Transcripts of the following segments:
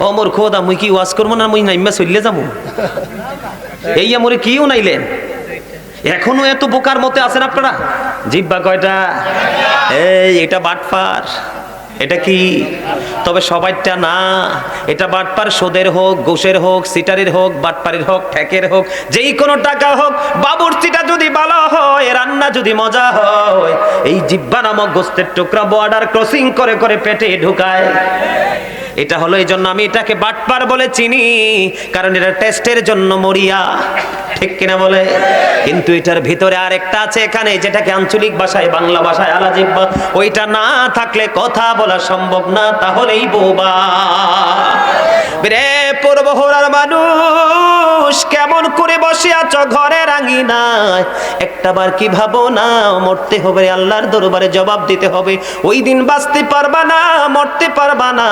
ও মোর খোদা মুই কি ওয়াজ করবো না, মুই নাইমা চললে যাবো? এই আমরে কি উনাইলেন? এখনো এত বোকার মতে আছেন আপনারা? জিব্বা কয়টা? এই এটা বাটপার, এটা কি? তবে সবাইটা না, এটা বাটপার সোদের হোক, ঘুষের হোক, সিটারের হোক, বাটপারের হোক, ঠেকের হোক, যেই কোনো টাকা হোক, বাবুর্চিটা যদি ভালো হয়, রান্না যদি মজা হয়, এই জিব্বা নামক গোস্তের টুকরা বর্ডার ক্রসিং করে করে পেটে ঢুকায়। এটা হলো, এই জন্য আমি এটাকে বাটপার বলে চিনি, কারণ এটা টেস্টের জন্য মরিয়া, ঠিক কিনা বলে? কিন্তু এটার ভিতরে আরেকটা আছে এখানে, যেটাকে আঞ্চলিক ভাষায়, বাংলা ভাষায় আলা জিব্বা, ওইটা না থাকলে কথা বলা সম্ভব না, তাহলেই বোবা। রে পূর্বহরার মানুষ, কেমন করে বসে আছো ঘরের আঙিনায়? একটাবার কি ভাবো না, মরতে হবে, আল্লাহর দরবারে জবাব দিতে হবে। ওই দিন বাঁচতে পারবা না, মরতে পারবা না,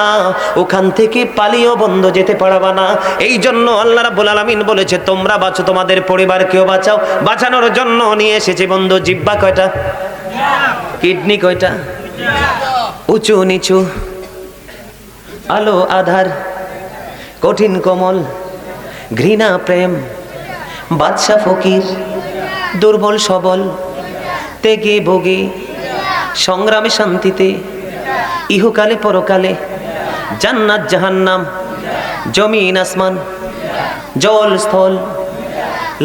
ওখান থেকে পালিয়েও বন্ধ যেতে পারবা না। এই জন্য আল্লাহ রাব্বুল আলামিন বলেছে, তোমরা বাঁচো, তোমাদের পরিবারকেও বাঁচাও। বাঁচানোর জন্য নিয়ে এসেছে বন্ধু জিহ্বা কয়টা? কিডনি কয়টা? উঁচু নিচু, আলো আধার, কঠিন কোমল, ঘৃণা প্রেম, বাদশা ফকির, দুর্বল সবল, তেগে ভোগে, সংগ্রামে শান্তিতে, ইহকালে পরকালে, জান্নাত জাহান্নাম, জমিন আসমান, জল স্থল,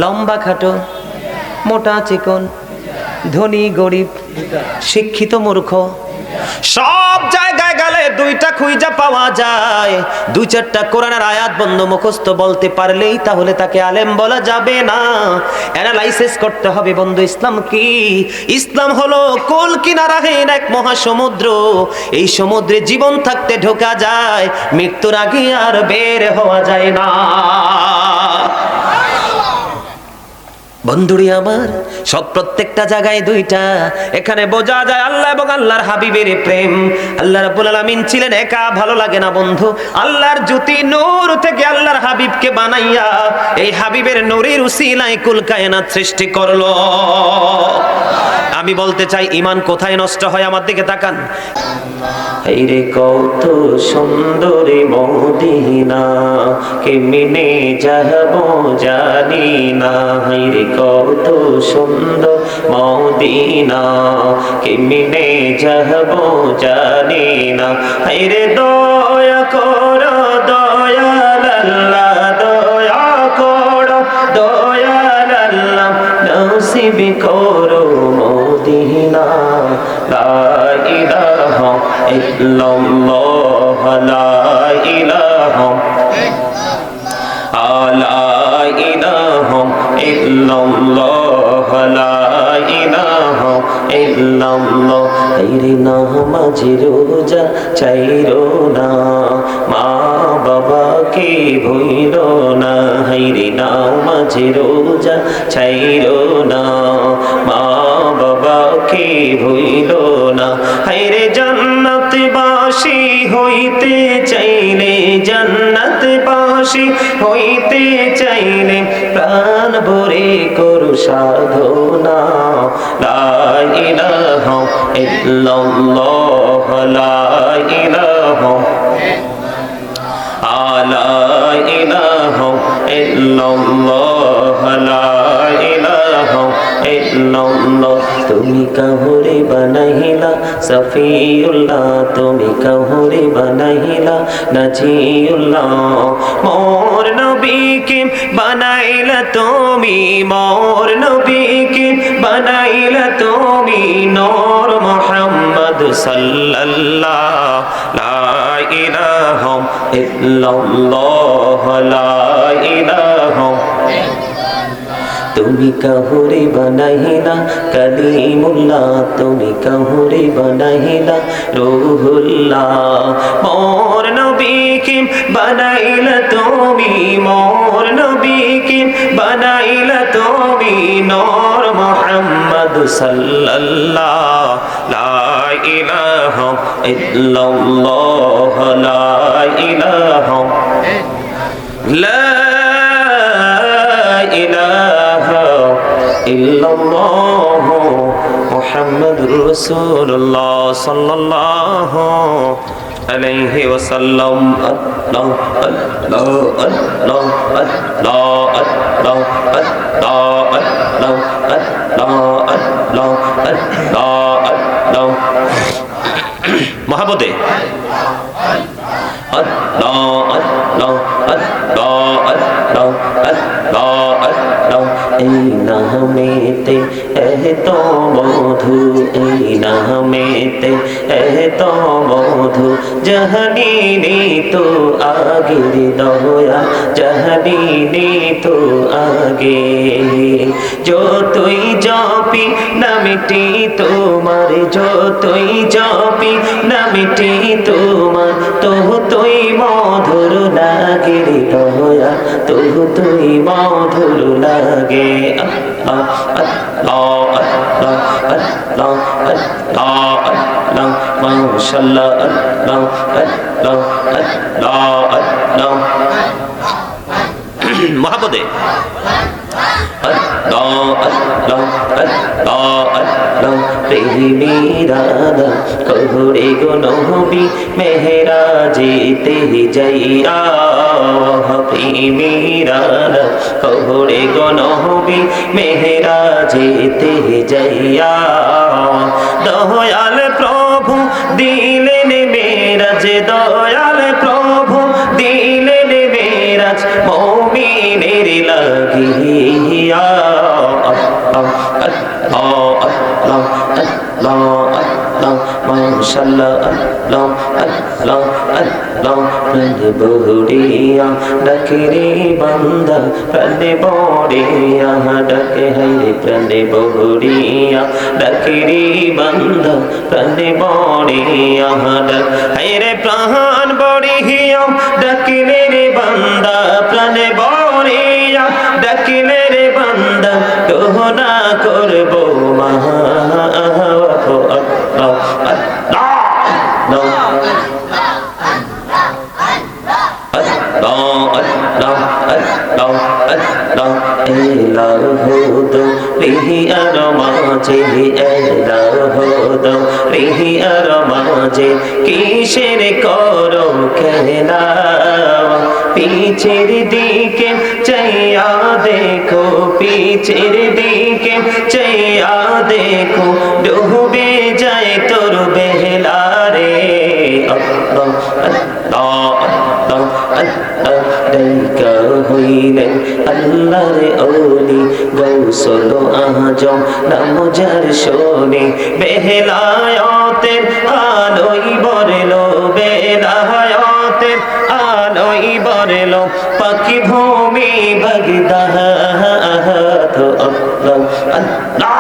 লম্বা খাটো, মোটা চিকন, ধনী গরিব, শিক্ষিত মূর্খ, সব জায়গায় গেলে দুইটা খুঁজা পাওয়া যায়। দুই চারটা কোরআনের আয়াত বন্ধ মুখস্থ বলতে পারলেই তাহলে তাকে আলেম বলা যাবে না। অ্যানালাইসিস করতে হবে বন্ধু, ইসলাম কি? ইসলাম হলো কোল কিনারাহীন এক মহাসমুদ্র। এই সমুদ্রে জীবন থাকতে ঢোকা যায়, মৃত্যুর আগে আর বের হওয়া যায় না। বন্ধুরি আমার, সব প্রত্যেকটা জায়গায় দুইটা। এখানে বোঝা যায় আল্লাহ এবং আল্লাহর হাবিবের প্রেম। আল্লাহ রাব্বুল আলামিন ছিলেন একা, ভালো লাগে না বন্ধু। আল্লাহর জ্যোতি নূর থেকে আল্লাহর হাবিবকে বানাইয়া এই হাবিবের নূরের উসিলায় কুল কায়নাত সৃষ্টি করলো। আমি বলতে চাই, ঈমান কোথায় নষ্ট হয়? আমার দিকে তাকান। হায়রে কত সুন্দরী মদিনা, কেমনে যাব জানি না। হায়রে কত সুন্দর মদিনা, কেমনে যাব জানি না। হায়রে দয়া করো দয়াল আল্লাহ, দয়া করো দয়াল আল্লাহ, নসিব করো মদিনা। লা ইলাহা ইল্লাল্লাহ, লা ইলাহা ইল্লাল্লাহ, লা ইলাহা ইল্লাল্লাহ। হায়রে নামাজ রোজা চাইরো না, মা বাবাকে ভুইলো না। হায়রে নামাজ রোজা চাইরো না, মা বাবাকে ভুইলো না। হায়রে জান্নাতবাসী হইতে চাইলে, জান্নাতবাসী হইতে চাইলে, প্রাণ ভরে করো সাধনা। লা ইলাহা ইল্লাল্লাহ, লা ইলাহা ইল্লাল্লাহ, লা ইলাহা ইল্লাল্লাহ। তুমি কাহুরে বানাইলা সফিউল্লাহ, তুমি কাহুরে বানাইলা নাজিউল্লাহ। মোর নবীকে বানাইলা তুমি, মোর নবীকে বানাইলা তুমি, নূর মুহাম্মদ সাল্লাল্লাহ। লা ইলাহা ইল্লাল্লাহ, লা ইলাহা। তুমি কাহুরে বানাইলা কালিমুল্লাহ, তুমি কাহুরে বানাইলা রূহুল্লাহ। মোর নবীকে বানাইলা তুমি, মোর নবীকে বানাইলা তুমি, নূর মুহাম্মদ সাল্লাল্লাহ। লা ইলাহা ইল্লাল্লাহ, লা ইলাহা ইল্লাল্লাহ মুহাম্মাদুর রাসূলুল্লাহ সাল্লাল্লাহু আলাইহি ওয়াসাল্লাম। মহাবতে এই নামেতে এত মধু, এই নামেতে এত মধু, জাহানি তো আগে দয়া, জাহানি তো আগে। যতই জপি নামটি তোমার, যতই জপি নামটি তোমার, তুই মধুর লাগে দয়া, তুই মধুর লাগে। মহাপদে প্রেমীরানা কহরে গো নবী মেহরাজেতে যাইয়া, প্রেমীরানা কহরে গো নবী মেহরাজেতে যাইয়া, দয়াল প্রভু দিলেন মেরাজ, দয়াল প্রভু দিলেন মেরাজ মুমিনের লাগিয়া। বহুড়িয়া ডাকে বান্দা প্রাণে বড়িয়া, ডাকে হাইরে প্রাণে বহুড়িয়া ডাকে বান্দা প্রাণে বড়িয়া, হাইরে প্রাণ বড়িয়া ডাকিলে রে বান্দা, প্রাণে বড়িয়া ডাকিলে রে বান্দা, গহনা করবো মহা। কিসের করো খেলা, পিছের দিকে চাইয়া দেখো, পিছের দিকে চাইয়া দেখো, ডুবে যায় তোর বেলা রে। হইলেন আল্লাহর ওলি গৌসল আজম নাম যার শোনে, বেলায়েতের আলোই বরলো, বেলায়েতের আলোই বরলো, পাখি ভূমি বাগদাদ। আল্লাহ আল্লাহ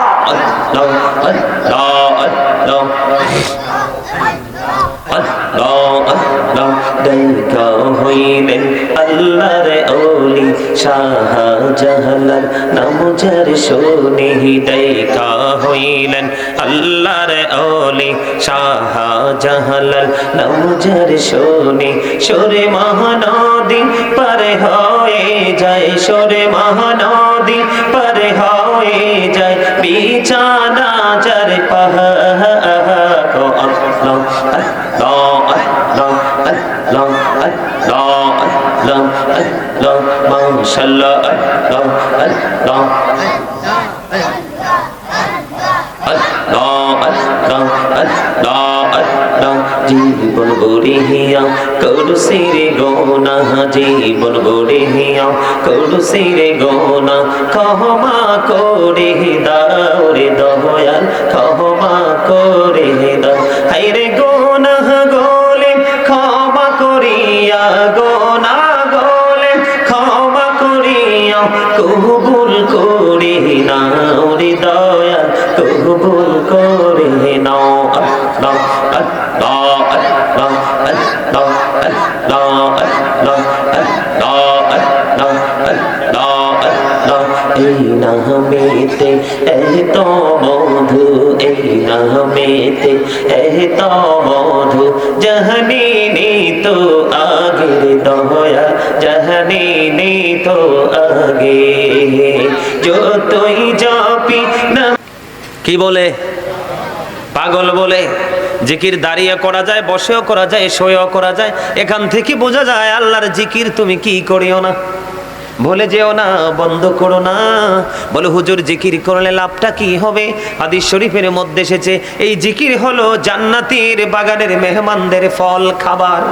আল্লাহ আল্লাহ দেখা হইলেন আল্লাহর ওলি শাহজালাল নাম যার শোনে, দেখা হইলেন আল্লাহর ওলি শাহজালাল নাম যার শোনে, সরে মহানদী পারে হয়ে যায়, সরে মহানদী পারে হয়ে যায়, বিছানা যার পাহাড়। জীবন গড়িয়া করুসিরে গোনা, জীবন গড়িয়া করুসিরে গোনা, ক্ষমা করে দাও রে দয়াল, ক্ষমা করে দাও। হায়রে গোনা গোলে ক্ষমা করিয়া, গোনা গোলে ক্ষমা করিয়া, কবুল করে নাও রে দয়াল, কবুল করে নাও। আল্লাহ আল্লাহ আল্লাহ আল্লাহ আল্লাহ আল্লাহ আল্লাহ আল্লাহ আল্লাহ। এই নামেতে এত মধু, এই নামেতে এত মধু, জাহানি তো আগে দয়া, জাহানি তো আগে। যতই জপি না, কি বলে পাগল বলে, জিকির দাঁড়িয়ে করা যায়, বসেও করা যায়, শুয়েও করা যায়। এখান থেকে বোঝা যায় আল্লাহর জিকির তুমি কি করিও না, ভুলে যেও না, বন্ধ করো না। বলে হুজুর জিকির করলে লাভটা কি হবে? হাদিস শরীফের মধ্যে এসেছে এই জিকির হলো জান্নাতের বাগানের মেহমানদের ফল খাবার।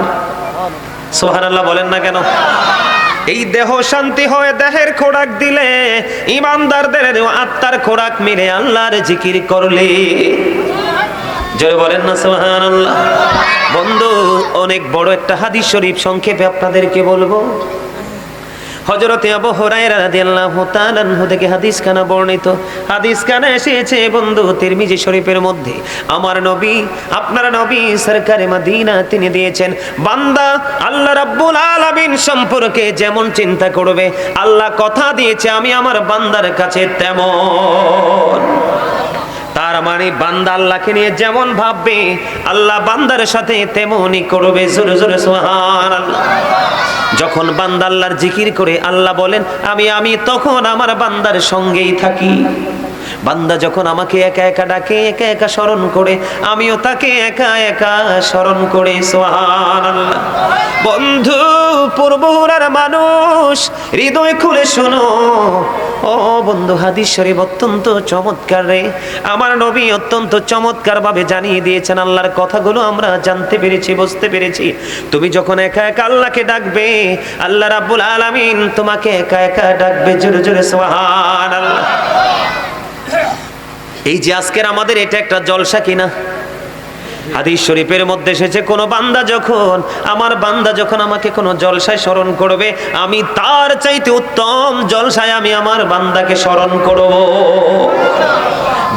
সুবহানাল্লাহ বলেন না কেন? এই দেহ শান্তি হয় দেহের খোরাক দিলে, ইমানদারদের আত্মার খোরাক মিলে আল্লাহর জিকির করলে। জয় বলেন না সুবহানাল্লাহ। বন্ধু, অনেক বড় একটা হাদিস শরীফ সংক্ষেপে আপনাদেরকে বলবো। হযরতে আবু হুরায়রা রাদিয়াল্লাহু তাআলা আনহু থেকে হাদিস খানা বর্ণিত। হাদিস খানা এসেছে বন্ধু তিরমিজি শরীফের মধ্যে। আমার নবী, আপনার নবী সরকারে মদিনা তিনি দিয়েছেন, বান্দা আল্লাহ রাব্বুল আলামিন সম্পর্কে যেমন চিন্তা করবে, আল্লাহ কথা দিয়েছে আমি আমার বান্দার কাছে তেমন। তার মানে বান্দা আল্লাহকে নিয়ে যেমন ভাববে, আল্লাহ বান্দার সাথে তেমনই করবে। জোরে জোরে সুবহানাল্লাহ। যখন বান্দা আল্লাহর জিকির করে আল্লাহ বলেন আমি তখন আমার বান্দার সঙ্গেই থাকি। বান্দা যখন আমাকে একা একা ডাকে, একা একা স্মরণ করে, আমিও তাকে একা একা স্মরণ করে। সুবহানাল্লাহ। বন্ধু, পূর্বহুরার মানুষ হৃদয় খুলে শোনো। ও বন্ধু, হাদিস শরীফ অত্যন্ত চমৎকার রে। আমার নবী অত্যন্ত চমৎকার ভাবে জানিয়ে দিয়েছেন আল্লাহর কথাগুলো আমরা জানতে পেরেছি, বুঝতে পেরেছি। তুমি যখন একা একা আল্লাহকে ডাকবে, আল্লাহ রাব্বুল আলামিন তোমাকে একা একা ডাকবে। জোরে জোরে সুবহানাল্লাহ। এই যে আজকের আমাদের এটা একটা জলসা কিনা? হাদিস শরীফের মধ্যে এসেছে কোন বান্দা যখন, আমার বান্দা যখন আমাকে কোন জলসায় স্মরণ করবে, আমি তার চাইতে উত্তম জলসায় আমি আমার বান্দাকে স্মরণ করব।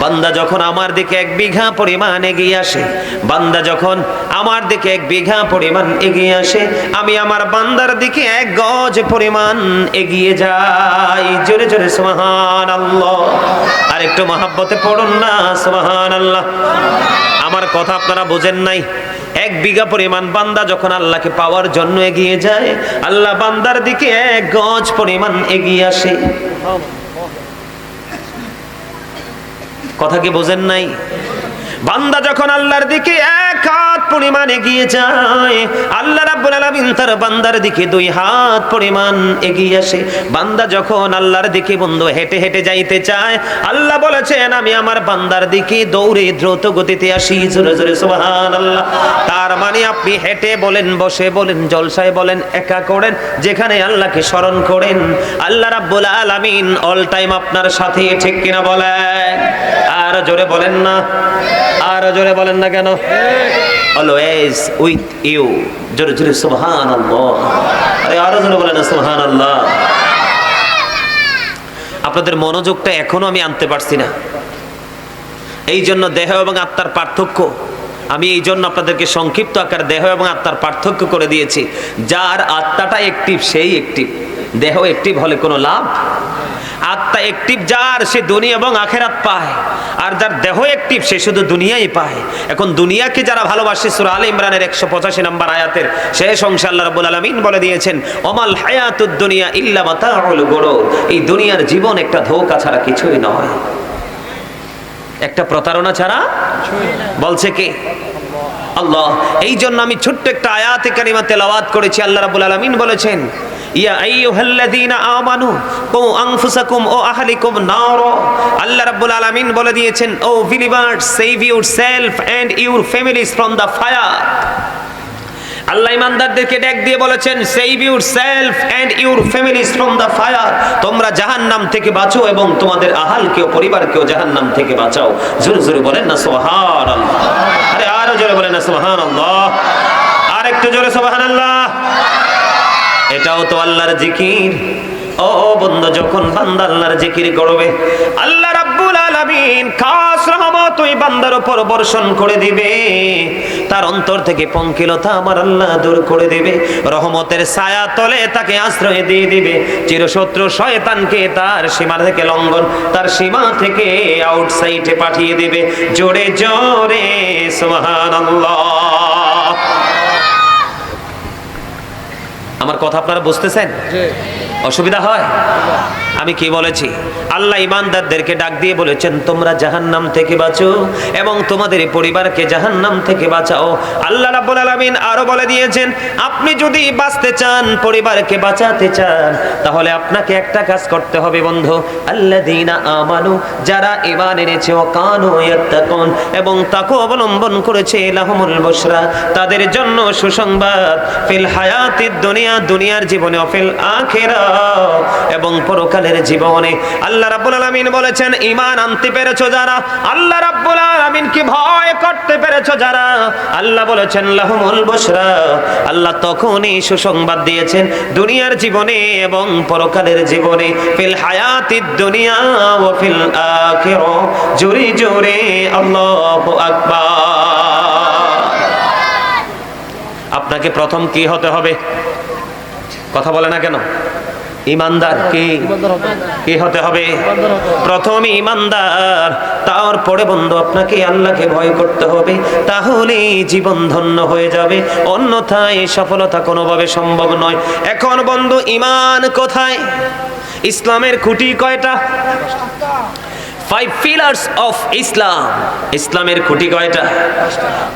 বান্দা যখন আমার দিকে 1 বিঘা পরিমাণ এগিয়ে আসে, বান্দা যখন আমার দিকে 1 বিঘা পরিমাণ এগিয়ে আসে, আমি আমার বান্দার দিকে 1 গজ পরিমাণ এগিয়ে যাই। জোরে জোরে সুবহানাল্লাহ। আর একটু মহব্বতে পড়ুন না সুবহানাল্লাহ। আমার কথা আপনারা বোঝেন নাই? 1 বিঘা পরিমাণ বান্দা যখন আল্লাহকে পাওয়ার জন্য এগিয়ে যায়, আল্লাহ বান্দার দিকে 1 গজ পরিমাণ এগিয়ে আসে। কথা কি বোঝেন নাই? বান্দা যখন আল্লাহর দিকে 1 হাত পরিমাণ এগিয়ে যায়, আল্লাহ রাব্বুল আলামিন তার বান্দার দিকে 2 হাত পরিমাণ এগিয়ে আসে। বান্দা যখন আল্লাহর দিকে বন্ধু হেঁটে হেঁটে যাইতে চায়, আল্লাহ বলেছেন আমি আমার বান্দার দিকে দৌড়ে দ্রুত গতিতে আসি। জোরে জোরে সুবহানাল্লাহ। তার মানে আপনি হেঁটে বলেন, বসে বলেন, জলসায় বলেন, একা করেন, যেখানে আল্লাহকে স্মরণ করেন, আল্লাহ রাব্বুল আলামিন অল টাইম আপনার সাথে। ঠিক কিনা বলেন? আর জোরে বলেন না, আর জোরে বলেন না কেন? Always with you. জোরে জোরে সুবহানাল্লাহ। আরে আরো জোরে বলেন না সুবহানাল্লাহ। আপনাদের মনোযোগটা এখনো আমি আনতে পারছি না। এই জন্য দেহ এবং আত্মার পার্থক্য আমি এই জন্য আপনাদেরকে সংক্ষিপ্ত আকার দেহ এবং আত্মার পার্থক্য করে দিয়েছি। যার আত্মাটা অ্যাক্টিভ সেই অ্যাক্টিভ, দেহ অ্যাক্টিভ হলে কোনো লাভ। আত্মা অ্যাক্টিভ যার, সে দুনিয়া এবং আখেরাত পায়। আর যার দেহ অ্যাক্টিভ সে শুধু দুনিয়াই পায়। এখন দুনিয়াকে যারা ভালোবাসে, সূরা আলে ইমরানের 185 নম্বর আয়াতের শেষ অংশে আল্লাহ রাব্বুল আলামিন বলে দিয়েছেন, ওমাল হায়াতুদ দুনিয়া ইল্লা মাতাউল গুরুর। এই দুনিয়ার জীবন একটা ধোঁকা ছাড়া কিছুই নয়, একটা প্রতারণা ছাড়া। বলছে কে? আল্লাহ। এই জন্য আমি ছোট্ট একটা আয়াতে কারিমা তেলাওয়াত করেছি। আল্লাহ রাব্বুল আলামিন বলেছেন, ইয়া আইয়ুহাল্লাযীনা আমানু কু আনফুসাকুম ও আহলিকুম নার। আল্লাহ রাব্বুল আলামিন বলে দিয়েছেন, O believers, save yourself and your families from the fire. আল্লাহ ইমানদারদেরকে ডাক দিয়ে বলেছেন, save yourself and your families from the fire. তোমরা জাহান্নাম থেকে বাঁচো এবং তোমাদের আহালকেও, পরিবারকেও জাহান্নাম থেকে বাঁচাও। জোরে জোরে বলেন না সুবহানাল্লাহ। আরে আরো জোরে বলেন না সুবহানাল্লাহ। আর একটু জোরে সুবহানাল্লাহ। এটাও তো আল্লাহর জিকির। ও বন্ধু, যখন বান্দা আল্লাহর জিকির করবে, আল্লাহ রাব্বুল আলামিন খাস রহমত ওই বান্দার উপর বর্ষণ করে দিবে। তার অন্তর থেকে পঙ্কিলতা আমার আল্লাহ দূর করে দিবে। রহমতের ছায়া তলে তাকে আশ্রয় দিয়ে দিবে। চিরশত্রু শয়তানকে তার সীমা থেকে লঙ্ঘন, তার সীমা থেকে আউটসাইডে পাঠিয়ে দিবে। জোরে জোরে সুবহানাল্লাহ। আমার কথা আপনারা বুঝতেছেন? অসুবিধা হয়? আমি কি বলেছি? আল্লাহ ইমানদারদেরকে ডাক দিয়ে বলেছেন, তোমরা জাহান্নাম থেকে বাঁচো এবং তোমাদের পরিবারকে জাহান্নাম থেকে বাঁচাও। আল্লাহ রাব্বুল আলামিন আরো বলে দিয়েছেন, আপনি যদি বাঁচতে চান, পরিবারকে বাঁচাতে চান, তাহলে আপনাকে একটা কাজ করতে হবে বন্ধু। আল্লাযীনা আমানু, যারা ঈমান এনেছে, ও কানু ইয়াত্তাকুন, এবং তাকওয়া অবলম্বন করেছে, লাহুমুল বুশরা, তাদের জন্য সুসংবাদ, ফিল হায়াতিদ দুনিয়া, দুনিয়ার জীবনে, ও ফিল আখিরাহ, এবং পরকালের জীবনে। আল্লাহ রাব্বুল আলামিন বলেছেন, ঈমান আনতে পেরেছো যারা, আল্লাহ রাব্বুল আলামিনকে ভয় করতে পেরেছো যারা, আল্লাহ বলেছেন লাহুমুল বুশরা, আল্লাহ তখনই সুসংবাদ দিয়েছেন দুনিয়ার জীবনে এবং পরকালের জীবনে, ফিল হায়াতিদ দুনিয়া ওয়া ফিল আখিরাহ। জোরে জোরে আল্লাহু আকবার। আপনাকে প্রথম কি হতে হবে? কথা বলে না কেন? ইমানদার কি হতে হবে? প্রথম ইমানদার, তারপরে বন্ধু আপনাকে আল্লাহকে ভয় করতে হবে, তাহলে জীবন ধন্য হয়ে যাবে, অন্যথায় সফলতা কোনোভাবে সম্ভব নয়। এখন বন্ধু, ঈমান কোথায়? ইসলামের খুঁটি কয়টা? 5 pillars of Islam. ইসলামের খুঁটি কয়টা?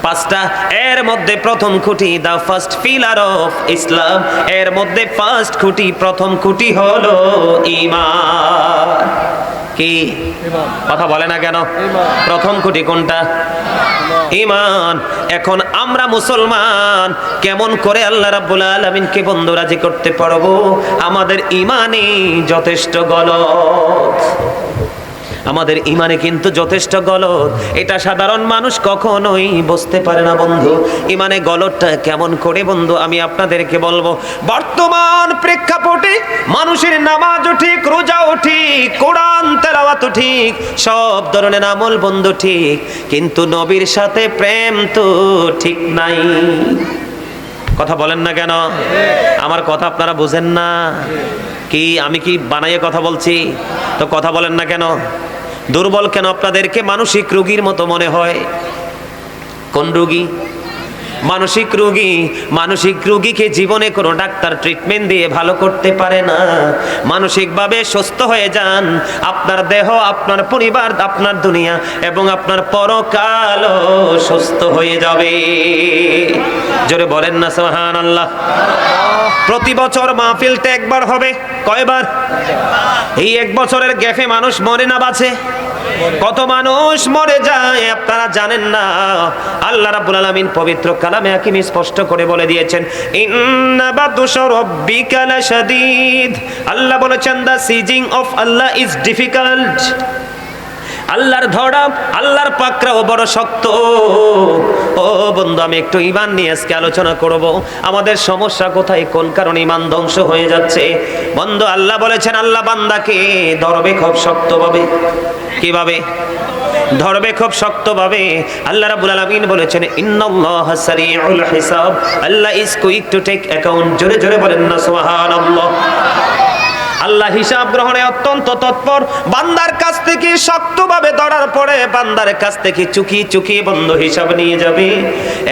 5টা। এর মধ্যে প্রথম খুঁটি, দা ফার্স্ট পিলার অফ ইসলাম, এর মধ্যে ফার্স্ট খুঁটি, প্রথম খুঁটি হলো ঈমান। কি কথা বলে না কেন? প্রথম খুঁটি কোনটা? ঈমান। এখন আমরা মুসলমান কেমন করে আল্লাহ রাব্বুল আলামিনকে বন্ধু রাজি করতে পারবো? আমাদের ঈমানে যথেষ্ট গলদ, আমাদের ঈমানে কিন্তু যথেষ্ট গলদ। এটা সাধারণ মানুষ কখনোই বুঝতে পারে না বন্ধু। ঈমানে গলদটা কেমন করে বন্ধু আমি আপনাদেরকে বলবো। বর্তমান প্রেক্ষাপটে মানুষের নামাজও ঠিক, রোজাও ঠিক, কোরআন তেলাওয়াতও ঠিক, সব ধরনের আমল বন্ধু ঠিক, কিন্তু নবীর সাথে প্রেম তো ঠিক নাই। কথা বলেন না কেন? আমার কথা আপনারা বুঝেন না কি? আমি কি বানাইয়ে কথা বলছি? তো কথা বলেন না কেন? দুর্বল কেন আপনাদেরকে? মানসিক রোগীর মতো মনে হয়। কোন রোগী? মানসিক রোগী। মানসিক রোগীকে জীবনে কোনো ডাক্তার ট্রিটমেন্ট দিয়ে ভালো করতে পারে না। মানসিকভাবে সুস্থ হয়ে যান, আপনার দেহ, আপনার পরিবার, আপনার দুনিয়া এবং আপনার পরকালও সুস্থ হয়ে যাবে। জোরে বলেন না সুবহানাল্লাহ। প্রতি বছর মাহফিলটা একবার হবে। কয়বার? এই 1 বছরের গ্যাপে মানুষ মরে না বাঁচে? কত মানুষ মরে যায় আপনারা জানেন না। আল্লাহ রাব্বুল আলামিন পবিত্র কালামে হাকিমে স্পষ্ট করে বলে দিয়েছেন, ইন্না বাতুশা রাব্বিকা লাশাদীদ। আল্লাহ বলেছেন, the seizing of Allah is difficult. আল্লাহর ধরা, আল্লাহর পাকড়াও বড় শক্ত। ও বন্ধু, আমি একটু ঈমান নিয়ে আজকে আলোচনা করব। আমাদের সমস্যা কোথায়, কোন কারণে ঈমান ধ্বংস হয়ে যাচ্ছে বন্ধু? আল্লাহ বলেছেন, আল্লাহ বান্দাকে ধরবে খুব শক্তভাবে। কিভাবে ধরবে? খুব শক্তভাবে। আল্লাহ রাব্বুল আলামিন বলেছেন, ইন্নাল্লাহা সারিউল হিসাব, Allah is quick to take account. জোরে জোরে বলেন না সুবহানাল্লাহ। আল্লাহ হিসাব গ্রহণে অত্যন্ত তৎপর। বান্দার কাছ থেকে শক্তভাবে ধরার পরে বান্দার কাছ থেকে চুকিয়ে চুকিয়ে বন্ধু হিসাব নিয়ে যাবে।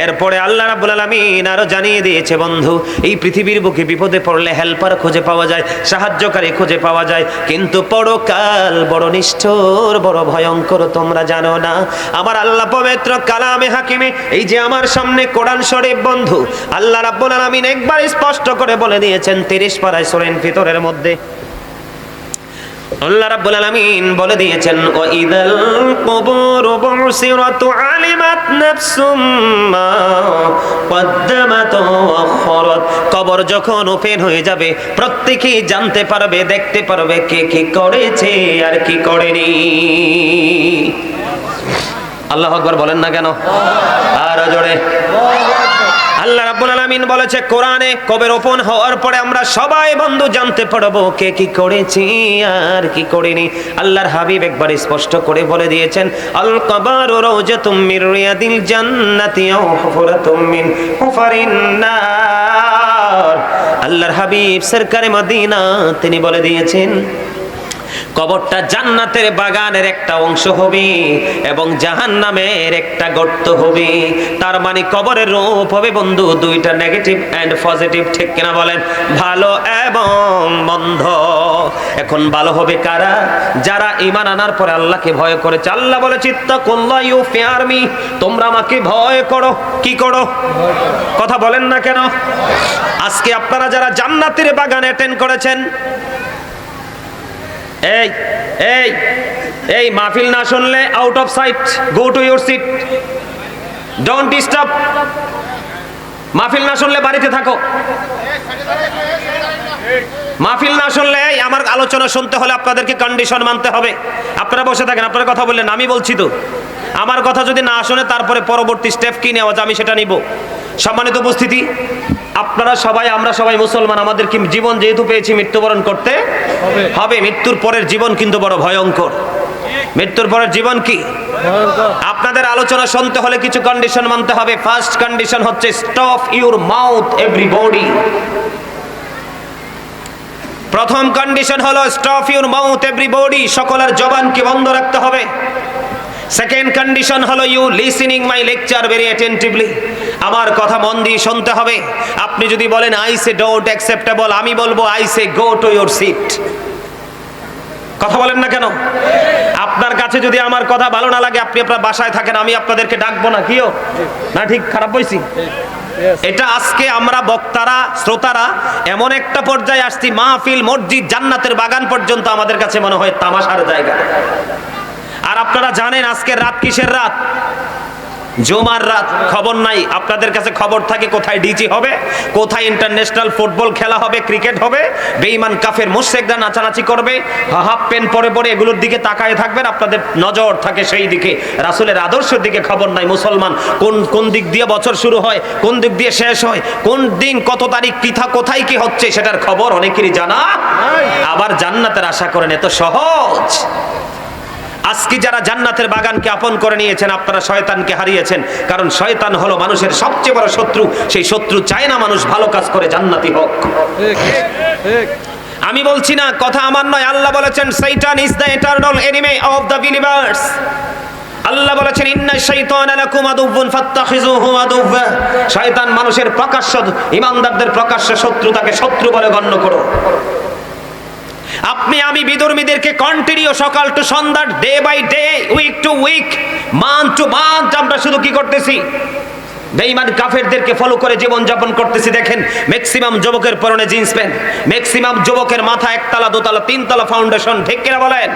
এরপরে আল্লাহ রাব্বুল আলামিন আরো জানিয়ে দিয়েছে, বন্ধু এই পৃথিবীর বুকে বিপদে পড়লে হেল্পার খুঁজে পাওয়া যায়, সাহায্যকারী খুঁজে পাওয়া যায়, কিন্তু পরকাল বড় নিষ্ঠুর, বড় ভয়ঙ্কর, তোমরা জানো না? আমার আল্লাহ পবিত্র কালামে হাকিমে, এই যে আমার সামনে কোরআন শরীফ বন্ধু, আল্লাহ রাব্বুল আলামিন একবার স্পষ্ট করে বলে দিয়েছেন 30 পারায় সূরা ফিতরের মধ্যে আল্লাহ রাব্বুল আলামিন বলে দিয়েছেন, ওয়া ইদাল কুবুরু বুসিরাত আলিমাত নাফসুম মা কদ্দামাত ওয়া আখরাত। কবর যখন ওপেন হয়ে যাবে, প্রত্যেকেই জানতে পারবে, দেখতে পারবে কে কি করেছে আর কি করেনি। আল্লাহু আকবার বলেন না কেন? আর জোরে। আল্লাহ রাব্বুল আলামিন বলেছে কোরআনে, কবর ওপেন হওয়ার পরে আমরা সবাই বন্ধু জানতে পারবো কে কি করেছি আর কি করিনি। আল্লাহর হাবিব একবার স্পষ্ট করে বলে দিয়েছেন, আল কবরু রাওজাতুম মির রিয়াদিল জান্নাতি আও হুফরাতুম মিন হুফারিন নার। আল্লাহর হাবিব সরকারে মদিনা তিনি বলে দিয়েছেন, কবরটা জান্নাতের বাগানের একটা অংশ হবে এবং জাহান্নামের একটা গর্ত হবে। তার মানে কবরের রূপ হবে বন্ধু দুইটা, নেগেটিভ এন্ড পজিটিভ, ঠিক কিনা বলেন? ভালো এবং মন্দ। এখন ভালো হবে কারা? যারা ঈমান আনার পরে আল্লাহকে ভয় করেছে। আল্লাহ বলে চিত্তাকুল্লাহ, ইউ ফিয়ার মি, তোমরা আমাকে ভয় করো। কি করো? কথা বলেন না কেন? আজকে আপনারা যারা জান্নাতের বাগান অ্যাটেন্ড করেছেন, এই এই এই মাহফিল না শুনলে out of sight, go to your seat, don't disturb. মাহফিল না শুনলে বাড়িতে থাকো। মাহফিল না শুনলে আমার আলোচনা শুনতে হলে আপনাদেরকে কন্ডিশন মানতে হবে। আপনারা বসে থাকেন, আপনারা কথা বললেন, আমি বলছি তো। আমার কথা যদি না শুনে তারপরে পরবর্তী স্টেপ কি নেওয়া যায় আমি সেটা নিব। সম্মানিত উপস্থিতি, আপনারা সবাই, আমরা সবাই মুসলমান, আমাদের কি জীবন যেহেতু পেয়েছি মৃত্যুবরণ করতে হবে। মৃত্যুর পরের জীবন কিন্তু বড় ভয়ঙ্কর। মৃত্যুর পরের জীবন কি? আপনাদের আলোচনা শুনতে হলে কিছু কন্ডিশন মানতে হবে। ফার্স্ট কন্ডিশন হচ্ছে স্টপ ইউর মাউথ এভরিবডি। প্রথম কন্ডিশন হলো স্টপ ইউর মাউথ এভরিবডি, সকলের জবানকে বন্ধ রাখতে হবে। সেকেন্ড কন্ডিশন হলো you listening my lecture very attentively, আমার কথা মন দিয়ে শুনতে হবে। আপনি যদি বলেন আই সে ডোন্ট অ্যাকসেপ্টেবল, আমি বলবো I say go to your seat. কথা বলেন না কেন? আপনার কাছে যদি আমার কথা ভালো না লাগে, আপনি আপনার বাসায় থাকেন, আমি আপনাদেরকে ডাকবো না। কিও না, ঠিক খারাপ বলছি? এটা আজকে আমরা বক্তারা, শ্রোতারা এমন একটা পর্যায়ে আসছি, মাহফিল, মসজিদ, জান্নাতের বাগান পর্যন্ত আমাদের কাছে মনে হয় তামাশার জায়গা। আর আপনারা জানেন আজকের রাত কিসের রাত? জুমার রাত। খবর নাই আপনাদের কাছে? খবর থাকে কোথায় ডিজি হবে, কোথায় ইন্টারন্যাশনাল ফুটবল খেলা হবে, ক্রিকেট হবে, বেঈমান কাফের মুশরিকরা নাচানাচি করবে, হাফ প্যান্ট পরে পরে এগুলোর দিকে তাকায় থাকবেন। আপনাদের নজর থাকে সেই দিকে, রাসূলের আদর্শের দিকে খবর নাই। মুসলমান কোন দিক দিয়ে বছর শুরু হয়, কোন দিক দিয়ে শেষ হয়, কোন দিন কত তারিখ কোথায় কি হচ্ছে সেটার খবর অনেকেরই জানা। আবার জান্নাতের আশা করেন, এত সহজ? আজকে যারা জান্নাতের বাগানকে আপন করে নিয়েছেন, আপনারা শয়তানকে হারিয়েছেন। কারণ শয়তান হলো মানুষের সবচেয়ে বড় শত্রু। সেই শত্রু চায় না মানুষ ভালো কাজ করে জান্নাতি হোক। আমি বলছি না, কথা আমার নয়। আল্লাহ বলেছেন শয়তান is the eternal enemy of the believers. আল্লাহ বলেছেন ইন্না শাইতানা লাকুম আদুউন ফাত্তাখিযুহু আদুওয়া। শয়তান মানুষের প্রকাশ্য, ঈমানদারদের প্রকাশ্য শত্রু, তাকে শত্রু বলে গণ্য করো। আপনি আমি বিধর্মীদেরকে কন্টিনিউ সকাল টু সন্ধ্যা, day by day, week to week, month to month আমরা শুধু কি করতেছি? বেঈমান কাফেরদেরকে ফলো করে জীবন যাপন করতেছি। দেখেন ম্যাক্সিমাম যুবকের পরনে জিন্স প্যান্ট, ম্যাক্সিমাম যুবকের মাথা একতলা, দোতলা, তিনতলা ফাউন্ডেশন, ঠিক কিনা বলেন?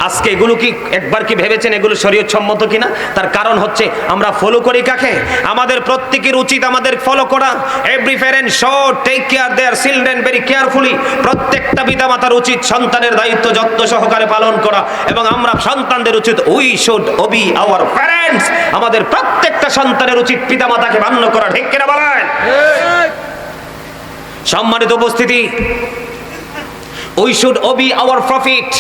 আজকে এগুলো কি একবার কি ভেবেছেন এগুলো শরীয়ত সম্মত কিনা? তার কারণ হচ্ছে আমরা ফলো করি কাকে? আমাদের প্রত্যেকের উচিত আমাদের ফলো করা। Every parent should take care their children very carefully. প্রত্যেকটা পিতামাতার উচিত সন্তানের দায়িত্ব যত্ন সহকারে পালন করা, এবং আমরা সন্তানদের উচিত we should Obi our parents. আমাদের প্রত্যেকটা সন্তানের উচিত পিতামাতাকে মান্য করা, ঠিক কিনা বলেন? সম্মানিত উপস্থিতি, we should obey our prophet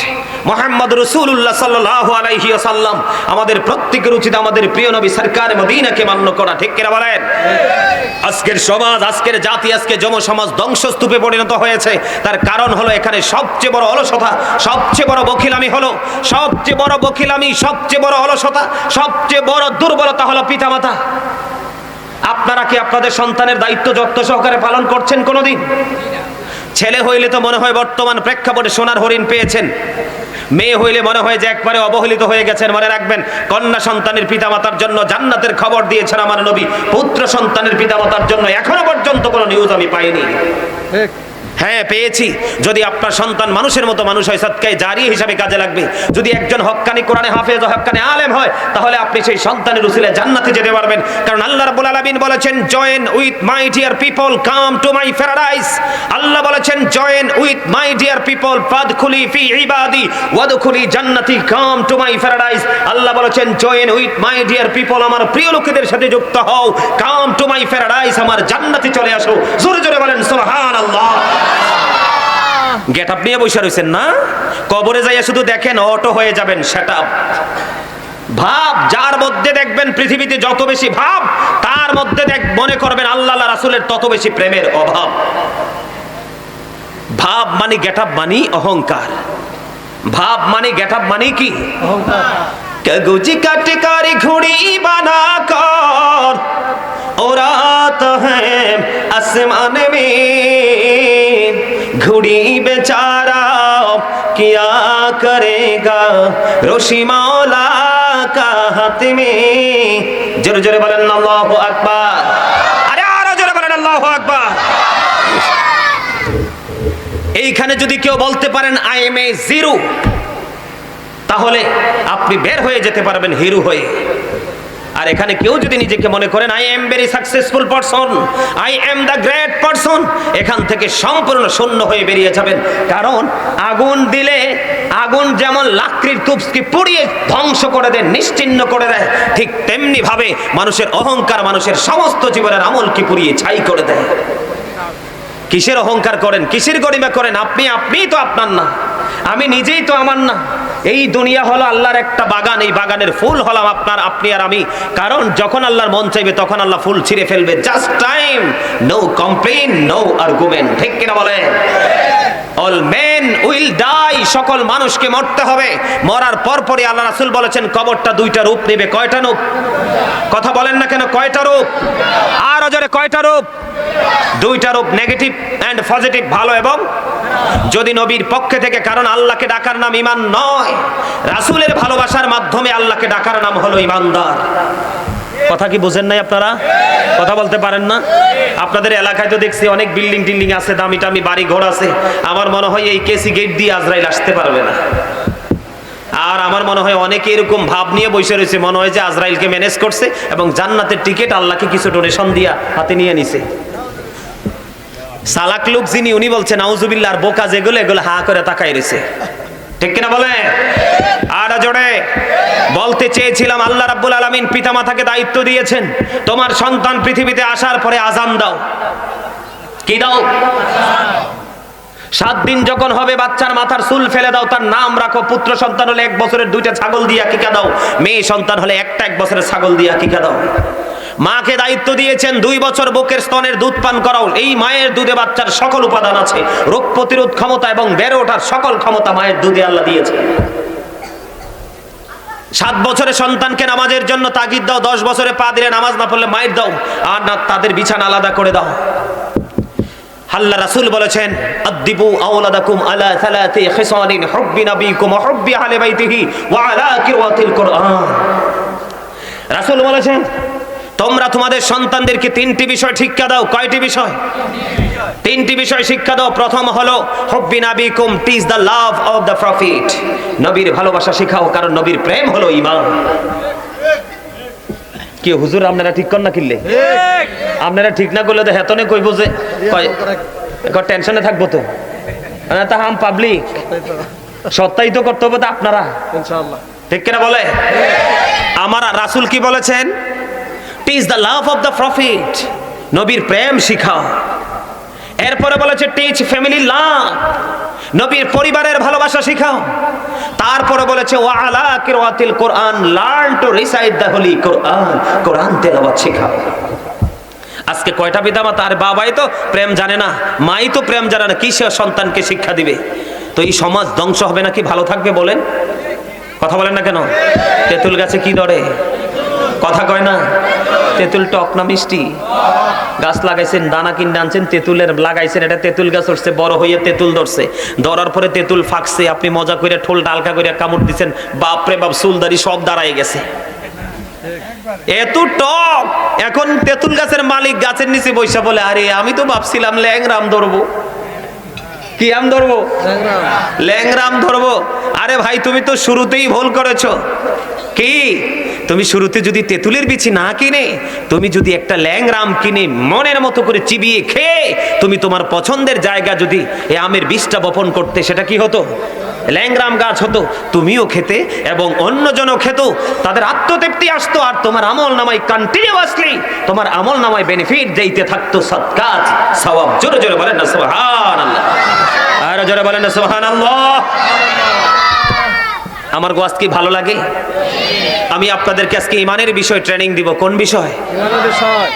Muhammad রাসূলুল্লাহ সাল্লাল্লাহু আলাইহি ওয়াসাল্লাম। আমাদের প্রত্যেকের উচিত আমাদের প্রিয় নবী সরকার মদিনাকে মান্য করা, ঠিক কিনা বলেন? আজকের সমাজ, আজকের জাতি, আজকে জনসমাজ ধ্বংসস্তূপে পরিণত হয়েছে। তার কারণ হলো এখানে সবচেয়ে বড় অলসতা, সবচেয়ে বড় বখিলামি হলো, সবচেয়ে বড় বখিলামি, সবচেয়ে বড় অলসতা, সবচেয়ে বড় দুর্বলতা হলো পিতামাতা। আপনারা কি আপনাদের সন্তানের দায়িত্ব যত্ন সহকারে পালন করছেন কোনোদিন? ছেলে হইলে তো মনে হয় বর্তমান প্রেক্ষাপটে সোনার হরিণ পেয়েছেন, মেয়ে হইলে মনে হয় যে একবারে অবহেলিত হয়ে গেছেন। মনে রাখবেন, কন্যা সন্তানের পিতামাতার জন্য জান্নাতের খবর দিয়েছেন আমার নবী। পুত্র সন্তানের পিতামাতার জন্য এখনো পর্যন্ত কোনো নিউজ আমি পাইনি। হ্যাঁ পেয়েছি। যদি আপনার সন্তান মানুষের মতো মানুষ হয়, সদকায়ে জারিয়া হিসাবে কাজে লাগবে। যদি একজন হক্কানি কোরআনে হাফেজ, হক্কানি আলেম হয়, তাহলে আপনি সেই সন্তানের উসিলায় জান্নাতে যেতে পারবেন। কারণ আল্লাহ রাব্বুল আলামিন বলেছেন join with my dear people, come to my paradise. আল্লাহ বলেছেন join with my dear people, ফাদখুলি ফি ইবাদি ওয়াদখুলি জান্নাতি, কাম টু মাই প্যারাডাইস। আল্লাহ বলেছেন join with my dear people, আমার প্রিয় লোকেদের সাথে যুক্ত হও, কাম টু মাই প্যারাডাইস, আমার জান্নাতে চলে আসো। জোরে জোরে বলেন সুবহানাল্লাহ। গেট আপ নিয়ে বসে রয়েছেন না? কবরে যাইয়া শুধু দেখেন অটো হয়ে যাবেন। সেটআপ ভাব, যার মধ্যে দেখবেন পৃথিবীতে যত বেশি ভাব, তার মধ্যে মনে করবেন আল্লাহ রাসূলের তত বেশি প্রেমের অভাব। ভাব মানে গেট আপ মানে অহংকার। ভাব মানে গেট আপ মানে কি? কাগজি কাটে কারি ঘুড়ি বানা কর उड़ाता है आसमान में घुड़ी बेचारा क्या करेगा रोशी मौला का हाथ में जोर जोर बोलें अल्लाहु अकबर अरे आरो जोर बोलें अल्लाहु अकबर এইখানে যদি কেউ বলতে পারেন আই এম এ জিরো তাহলে আপনি বের হয়ে যেতে পারবেন হিরো হয়ে আর এখানে কেউ যদি নিজেকে মনে করেন I am very successful person I am the great person এখান থেকে সম্পূর্ণ শূন্য হয়ে বেরিয়ে যাবেন কারণ আগুন দিলে আগুন যেমন লাকড়ির তুপকে পুড়িয়ে ধ্বংস করে দেয় নিশ্চিহ্ন করে দেয় ঠিক তেমনি ভাবে মানুষের অহংকার মানুষের সমস্ত জীবনের আমলকে পুড়িয়ে ছাই করে দেয় কিসের অহংকার করেন কিসের গরিমা করেন আপনিই তো আপনার না আমি নিজেই তো আমার না এই দুনিয়া হলো আল্লাহর একটা বাগান এই বাগানের ফুল হলাম আপনার আপনি আর আমি কারণ যখন আল্লাহর মন চাইবে তখন আল্লাহ ফুল ছিঁড়ে ফেলবে just time no complain no argument ঠিক কিনা বলে অল মেন উইল ডাই সকল মানুষকে মরতে হবে মরার পরপরই আল্লাহ রাসূল বলেছেন কবরটা দুইটা রূপ নেবে কয়টা রূপ কথা বলেন না কেন কয়টা রূপ আর জোরে কয়টা রূপ দুইটা রূপ নেগেটিভ এন্ড পজিটিভ ভালো এবং যদি নবীর পক্ষ থেকে কারণ আল্লাহকে ডাকার নাম ঈমান নয় রাসূলের ভালোবাসার মাধ্যমে আল্লাহকে ডাকার নাম হলো ঈমানদার কথা কি বুঝেন নাই আপনারা কথা বলতে পারেন না আপনাদের এলাকায় তো দেখছি অনেক বিল্ডিং টিল্ডিং আছে দামি টামি বাড়ি ঘর আছে আমার মনে হয় এই কেসি গেট দিয়ে আজরাইল আসতে পারবে না আর আমার মনে হয় অনেকে এরকম ভাব নিয়ে বসে রয়েছে মনে হয় যে আজরাইলকে ম্যানেজ করছে এবং জান্নাতের টিকিট আল্লাহকে কিছু ডোনেশন দিয়া হাতে নিয়ে নিছে সালাক লোক যিনি উনি বলছেন নাউজুবিল্লাহ আর বোকা যেগুলো এগুলো হা করে তাকাই রয়েছে ঠিক কিনা বলে আর জোরে বলতে চেয়েছিলাম আল্লাহ রাব্বুল আলামিন পিতামাতাকে দায়িত্ব দিয়েছেন তোমার সন্তান পৃথিবীতে আসার পরে আযান দাও কি দাও 7 দিন যখন হবে বাচ্চার মাথার চুল ফেলে দাও তার নাম রাখো পুত্র সন্তান হলে 1 বছরের 2টা ছাগল দিয়ে আকিকা দাও মেয়ে সন্তান হলে 1 বছরের ছাগল দিয়ে আকিকা দাও মাকে দায়িত্ব দিয়েছেন 2 বছর বুকের স্তনের দুধ পান করাও এই মায়ের দুধে বাচ্চার সকল উপাদান আছে রোগ প্রতিরোধ ক্ষমতা এবং বেড়ে ওঠার সকল ক্ষমতা মায়ের দুধে আল্লাহ দিয়েছেন 7 বছরের সন্তানকে নামাজের জন্য তাগিদ দাও 10 বছরে পা দিলে নামাজ না পড়লে মাইর দাও আর না তাদের বিছানা আলাদা করে দাও আল্লাহ রাসূল বলেছেন আদিবু আওলাদাকুম আলা সালাতি খিসালিন হুব্বি নবিকুম ওয়া হুব্বি আহলি বাইতিহি ওয়া আলা কিরাতিল কুরআন রাসূল বলেছেন তোমরা তোমাদের সন্তানদেরকে 3টি বিষয় শিক্ষা দাও কয়টি বিষয় 3টি বিষয় শিক্ষা দাও প্রথম হলো হুব্বি নবিকুম teach the love of the prophet নবীর ভালোবাসা শেখাও কারণ নবীর প্রেম হলো ঈমান কি হুজুর আপনারা ঠিক কর না কিল্লে ঠিক আপনারা ঠিক না করলে তো হেতনে কইব যে কয় টেনশনে থাকবো তো না তা হাম পাবলিক সত্যায়িত করতে হবে তো আপনারা ইনশাআল্লাহ ঠিক কিনা বলে আমার রাসূল কি বলেছেন teach the love of the prophet নবীর প্রেম শিখাও এরপরে বলেছে টিচ ফ্যামিলি লাভ নবীর পরিবারের ভালোবাসা শিখাও তারপরে বলেছে ওয়া আলা কিরাতিল কোরআন learn to recite the holy Quran কোরআন তেলাওয়াত শিখাও আজকে কয়টা পিতামাতা আর বাবাই তো প্রেম জানে না মাই তো প্রেম জানে না কিসে সন্তানকে শিক্ষা দিবে তো এই সমাজ ধ্বংস হবে নাকি ভালো থাকবে বলেন কথা বলেন না কেন তেঁতুল গাছে কি ধরে কথা কয় না তেঁতুল টক না মিষ্টি গাছ লাগাইছেন দানা কিনে আনছেন তেঁতুলের লাগাইছেন এটা তেঁতুল গাছ উঠছে বড় হয়ে তেঁতুল ধরছে ধরার পরে তেঁতুল ফাঁকছে আপনি মজা করে ঠোল ডালকা করে কামড় দিচ্ছেন বাপরে বাপ চুলদারি সব দাঁড়ায় গেছে এত টক এখন তেঁতুল গাছের মালিক গাছের নিচে বৈশা বলে আরে আমি তো ভাবছিলাম ল্যাংরাম ধরবো কি আম ধরবো ল্যাংরাম ধরবো আরে ভাই তুমি তো শুরুতেই ভুল করেছো কি তুমি শুরুতে যদি তেঁতুলের বিচি না কিনে তুমি যদি একটা ল্যাংরাম কিনে মনের মতো করে চিবিয়ে খেয়ে তুমি তোমার পছন্দের জায়গা যদি এই আমের বীজটা বপন করতে সেটা কি হতো ল্যাংরাম গাছ হতো তুমিও খেতে এবং অন্যজনও খেত তাদের আত্মতৃপ্তি আসতো আর তোমার আমল নামায় কন্টিনিউয়াসলি তোমার আমল নামায় বেনিফিট দিতে থাকতো সদকাত সওয়াব জোরে জোরে বলেন না সুবহানাল্লাহ আর জোরে বলেন না সুবহানাল্লাহ আমার ওয়াজ কি ভালো লাগে আমি আপনাদেরকে আজকে ইমানের বিষয় ট্রেনিং দিব। কোন বিষয়?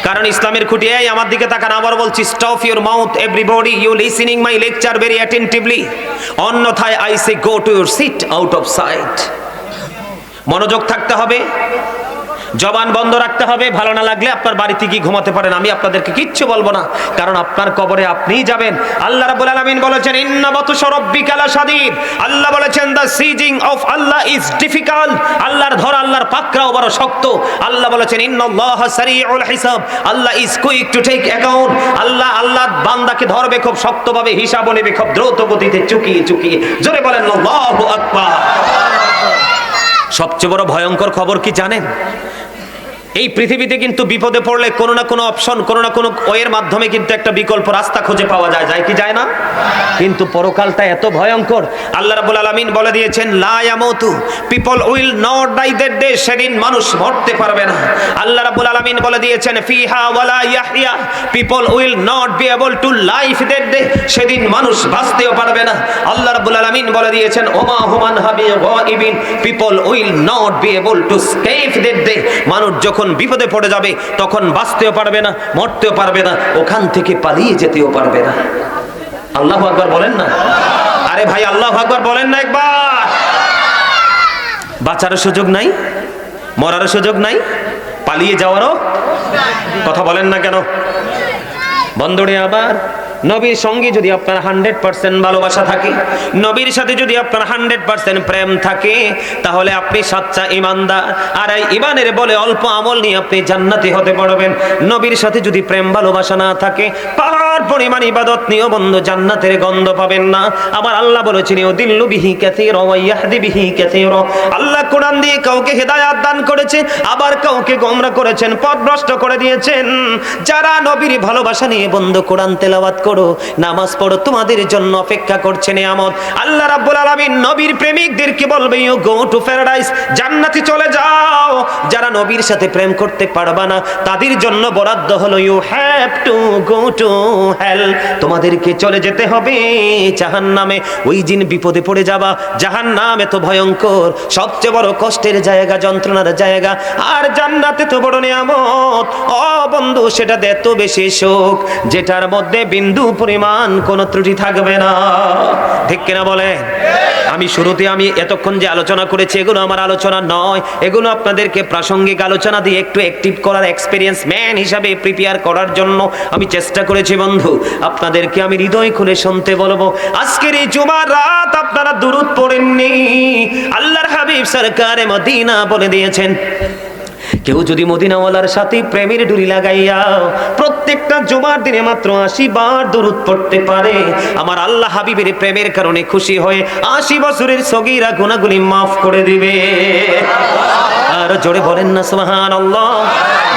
কারণ ইসলামের খুঁটি। এই আমার দিকে তাকান, আবার বলছি, stop your mouth everybody, you listening my lecture very attentively, অন্যথায় I say go to your seat out of sight. মনোযোগ থাকতে হবে, জবান বন্ধ রাখতে হবে। ভালো না লাগলে আপনার বাড়িতে গিয়ে ঘুমাতে পারেন, আমি আপনাদেরকে কিচ্ছু বলবো না, কারণ আপনার কবরে আপনিই যাবেন। আল্লাহ রাব্বুল আলামিন বলেছেন ইন্না বাতুশা রাব্বিকা লাশাদীদ। আল্লাহ বলেছেন the seizing of Allah is difficult. আল্লাহর ধরা, আল্লাহর পাকড়াও বড় শক্ত। আল্লাহ বলেছেন ইন্নাল্লাহা সারিউল হিসাব, Allah is quick to take account. আল্লাহ বান্দাকে ধরবে খুব শক্তভাবে, হিসাব নেবে খুব দ্রুত গতিতে, চুকিয়ে চুকিয়ে। জোরে বলেন আল্লাহু আকবার। সবচেয়ে বড় ভয়ঙ্কর খবর কি জানেন? এই পৃথিবীতে কিন্তু বিপদে পড়লে কোনো না কোনো অপশন, কোনো না কোনো ওয়ের মাধ্যমে কিন্তু একটা বিকল্প রাস্তা খুঁজে পাওয়া যায়, যায় কি যায় না? কিন্তু পরকালটা এত ভয়ঙ্কর। আল্লাহ রাব্বুল আলামিন বলে দিয়েছেন লা ইয়ামুতু, people will not die that day, সেদিন মানুষ মরতে পারবে না। আল্লাহ রাব্বুল আলামিন বলে দিয়েছেন ফিহা ওয়ালা ইয়াহইয়া, people will not be able to life that day, সেদিন মানুষ বাঁচতেও পারবে না। আল্লাহ রাব্বুল আলামিন বলে দিয়েছেন ওমা হুমান হাবি গাইবিন, people will not be able to escape that day, মানুষ যখন বিপদে পড়ে যাবে তখন বাঁচতেও পারবে না, মরতেও পারবে না, ওখান থেকে পালিয়ে যেতেও পারবে না। আল্লাহু আকবার বলেন না। আরে ভাই আল্লাহু আকবার বলেন না একবার। বাঁচারও সুযোগ নাই, মরারও সুযোগ নাই, পালিয়ে যাওয়ারও কথা বলেন না কেন? বন্ধুরে, আবার নবীর সঙ্গে যদি আপনার 100% ভালোবাসা থাকে, নবীর সাথে যদি আপনার 100% প্রেম থাকে, তাহলে আপনি সাচ্চা ইমানদার। আর এই ইমানের বলে অল্প আমল নিয়ে আপনি জান্নাতি হতে পারবেন। নবীর সাথে যদি প্রেম ভালোবাসা না থাকে, পাহাড় পরিমাণ ইবাদত নিয়েও বন্ধু জান্নাতের গন্ধ পাবেন না। আবার আল্লাহ বলেছেন ইউদিল্লু বিহি কাসীরা ওয়া ইয়াহদি বিহি কাসীরা। আল্লাহ কোরআন দিয়ে কাউকে হেদায়েত দান করেছে, আবার কাউকে গোমরা করেছেন, পথভ্রষ্ট করে দিয়েছেন। যারা নবীর ভালোবাসা নিয়ে বন্ধু কোরআন তেলাওয়াত করো, নামাজ পড়ো, তোমাদের জন্য অপেক্ষা করছে নিয়ামত। আল্লাহ রাব্বুল আলামিন নবীর প্রেমিকদেরকে বলবে ইউ গো টু প্যারাডাইস, জান্নাতে চলে যাও। যারা নবীর সাথে প্রেম করতে পারবে না, তাদের জন্য বরাদ্দ হলো you have to go to hell, তোমাদেরকে চলে যেতে হবে জাহান্নামে। ওই দিন বিপদে পড়ে যাবা। জাহান্নাম এত ভয়ঙ্কর, সবচেয়ে বড় কষ্টের জায়গা, যন্ত্রণার জায়গা। আর জান্নাতে তো বড় নিয়ামত। ও বন্ধু, সেটা এত বেশি সুখ, যেটার মধ্যে বিন্দু পরিমাণ কোনো ত্রুটি থাকবে না। ঠিক কিনা বলে? আমি শুরুতে আমি এতক্ষণ যে আলোচনা করেছি, এগুলো আমার আলোচনা নয়, এগুলো আপনাদেরকে প্রাসঙ্গিক আলোচনা দিয়ে একটু অ্যাক্টিভ করার, এক্সপেরিয়েন্স ম্যান হিসাবে প্রিপেয়ার করার জন্য আমি চেষ্টা করেছি। বন্ধু, আপনাদেরকে আমি হৃদয় খুলে শুনতে বলবো, আজকের এই জুমার রাত আপনারা দুরূদ পড়েননি। আল্লাহর হাবিব সরকারে মদিনা বলে দিয়েছেন, কেউ যদি মদিনাওয়ালার সাথে প্রেমের ডুরি লাগাইয়া প্রত্যেকটা জুমার দিনে মাত্র 80 বার দুরূদ পড়তে পারে, আমার আল্লাহ হাবিবের প্রেমের কারণে খুশি হয়ে 80 বছরের সগীরা গুনাহগুলি মাফ করে দিবে। আর জোরে বলেন না সুবহানাল্লাহ।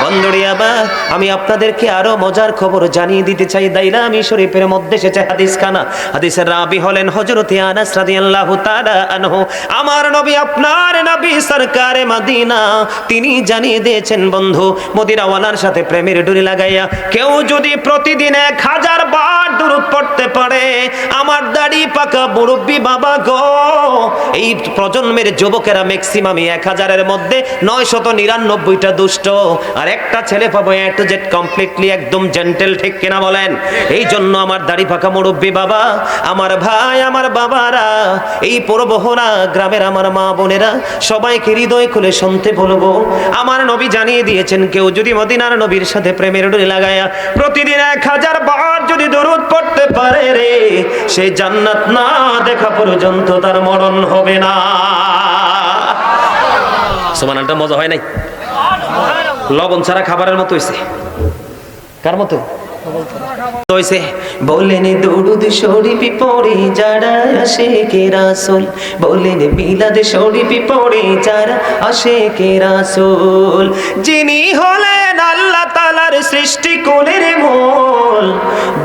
বন্ধুরে, আবার আমি আপনাদেরকে আরো মজার খবর জানিয়ে দিতে চাই। দাইলামি শরীফের মধ্যে এসেছে হাদিসখানা। হাদিসের রাবি হলেন হযরত আনাস রাদিয়াল্লাহু তাআলা আনহু। আমার নবী, আপনার নবী সরকারে মদিনা, তিনি জানিয়ে দিয়েছেন বন্ধু, মদিনাওয়ালার সাথে প্রেমের ডুরি লাগাইয়া কেউ যদি প্রতিদিন 1000 বার দুরূদ পড়তে পারে, আমার দাড়ি পাকা মুরব্বি বাবা গো, এই প্রজন্মের যুবকেরা ম্যাক্সিমাম 1000-এর মধ্যে 999টা দুষ্ট, আর একটা ছেলে পাবো এ টু জেড কমপ্লিটলি একদম জেন্টেল। ঠিক কিনা বলেন? এই জন্য আমার দাড়ি পাকা মুরব্বি বাবা, আমার ভাই, আমার বাবারা, এই পরবহরা গ্রামের আমার মা বোনেরা, সবাইকে হৃদয় খুলে শুনতে বলবো, আমার নবী জানিয়ে দিয়েছেন, কেউ যদি মদিনার নবীর সাথে প্রেমের ডুরি লাগায়া প্রতিদিন 1000 বার যদি দরুদ পড়তে পারে রে, সে জান্নাত না দেখা পর্যন্ত তার মরণ হবে না। সুবহানাল্লাহ। মজা হয় নাই? লবণ ছাড়া খাবারের মতো হইছে। কার মতো হইছে? বলেন দুরূদ শরীফ পড়ে যারা আশিকে রাসূল, বলেন মিলাদ শরীফ পড়ে যারা আশিকে রাসূল, যিনি হলেন আল্লাহ তাআলার সৃষ্টি কুলের মূল।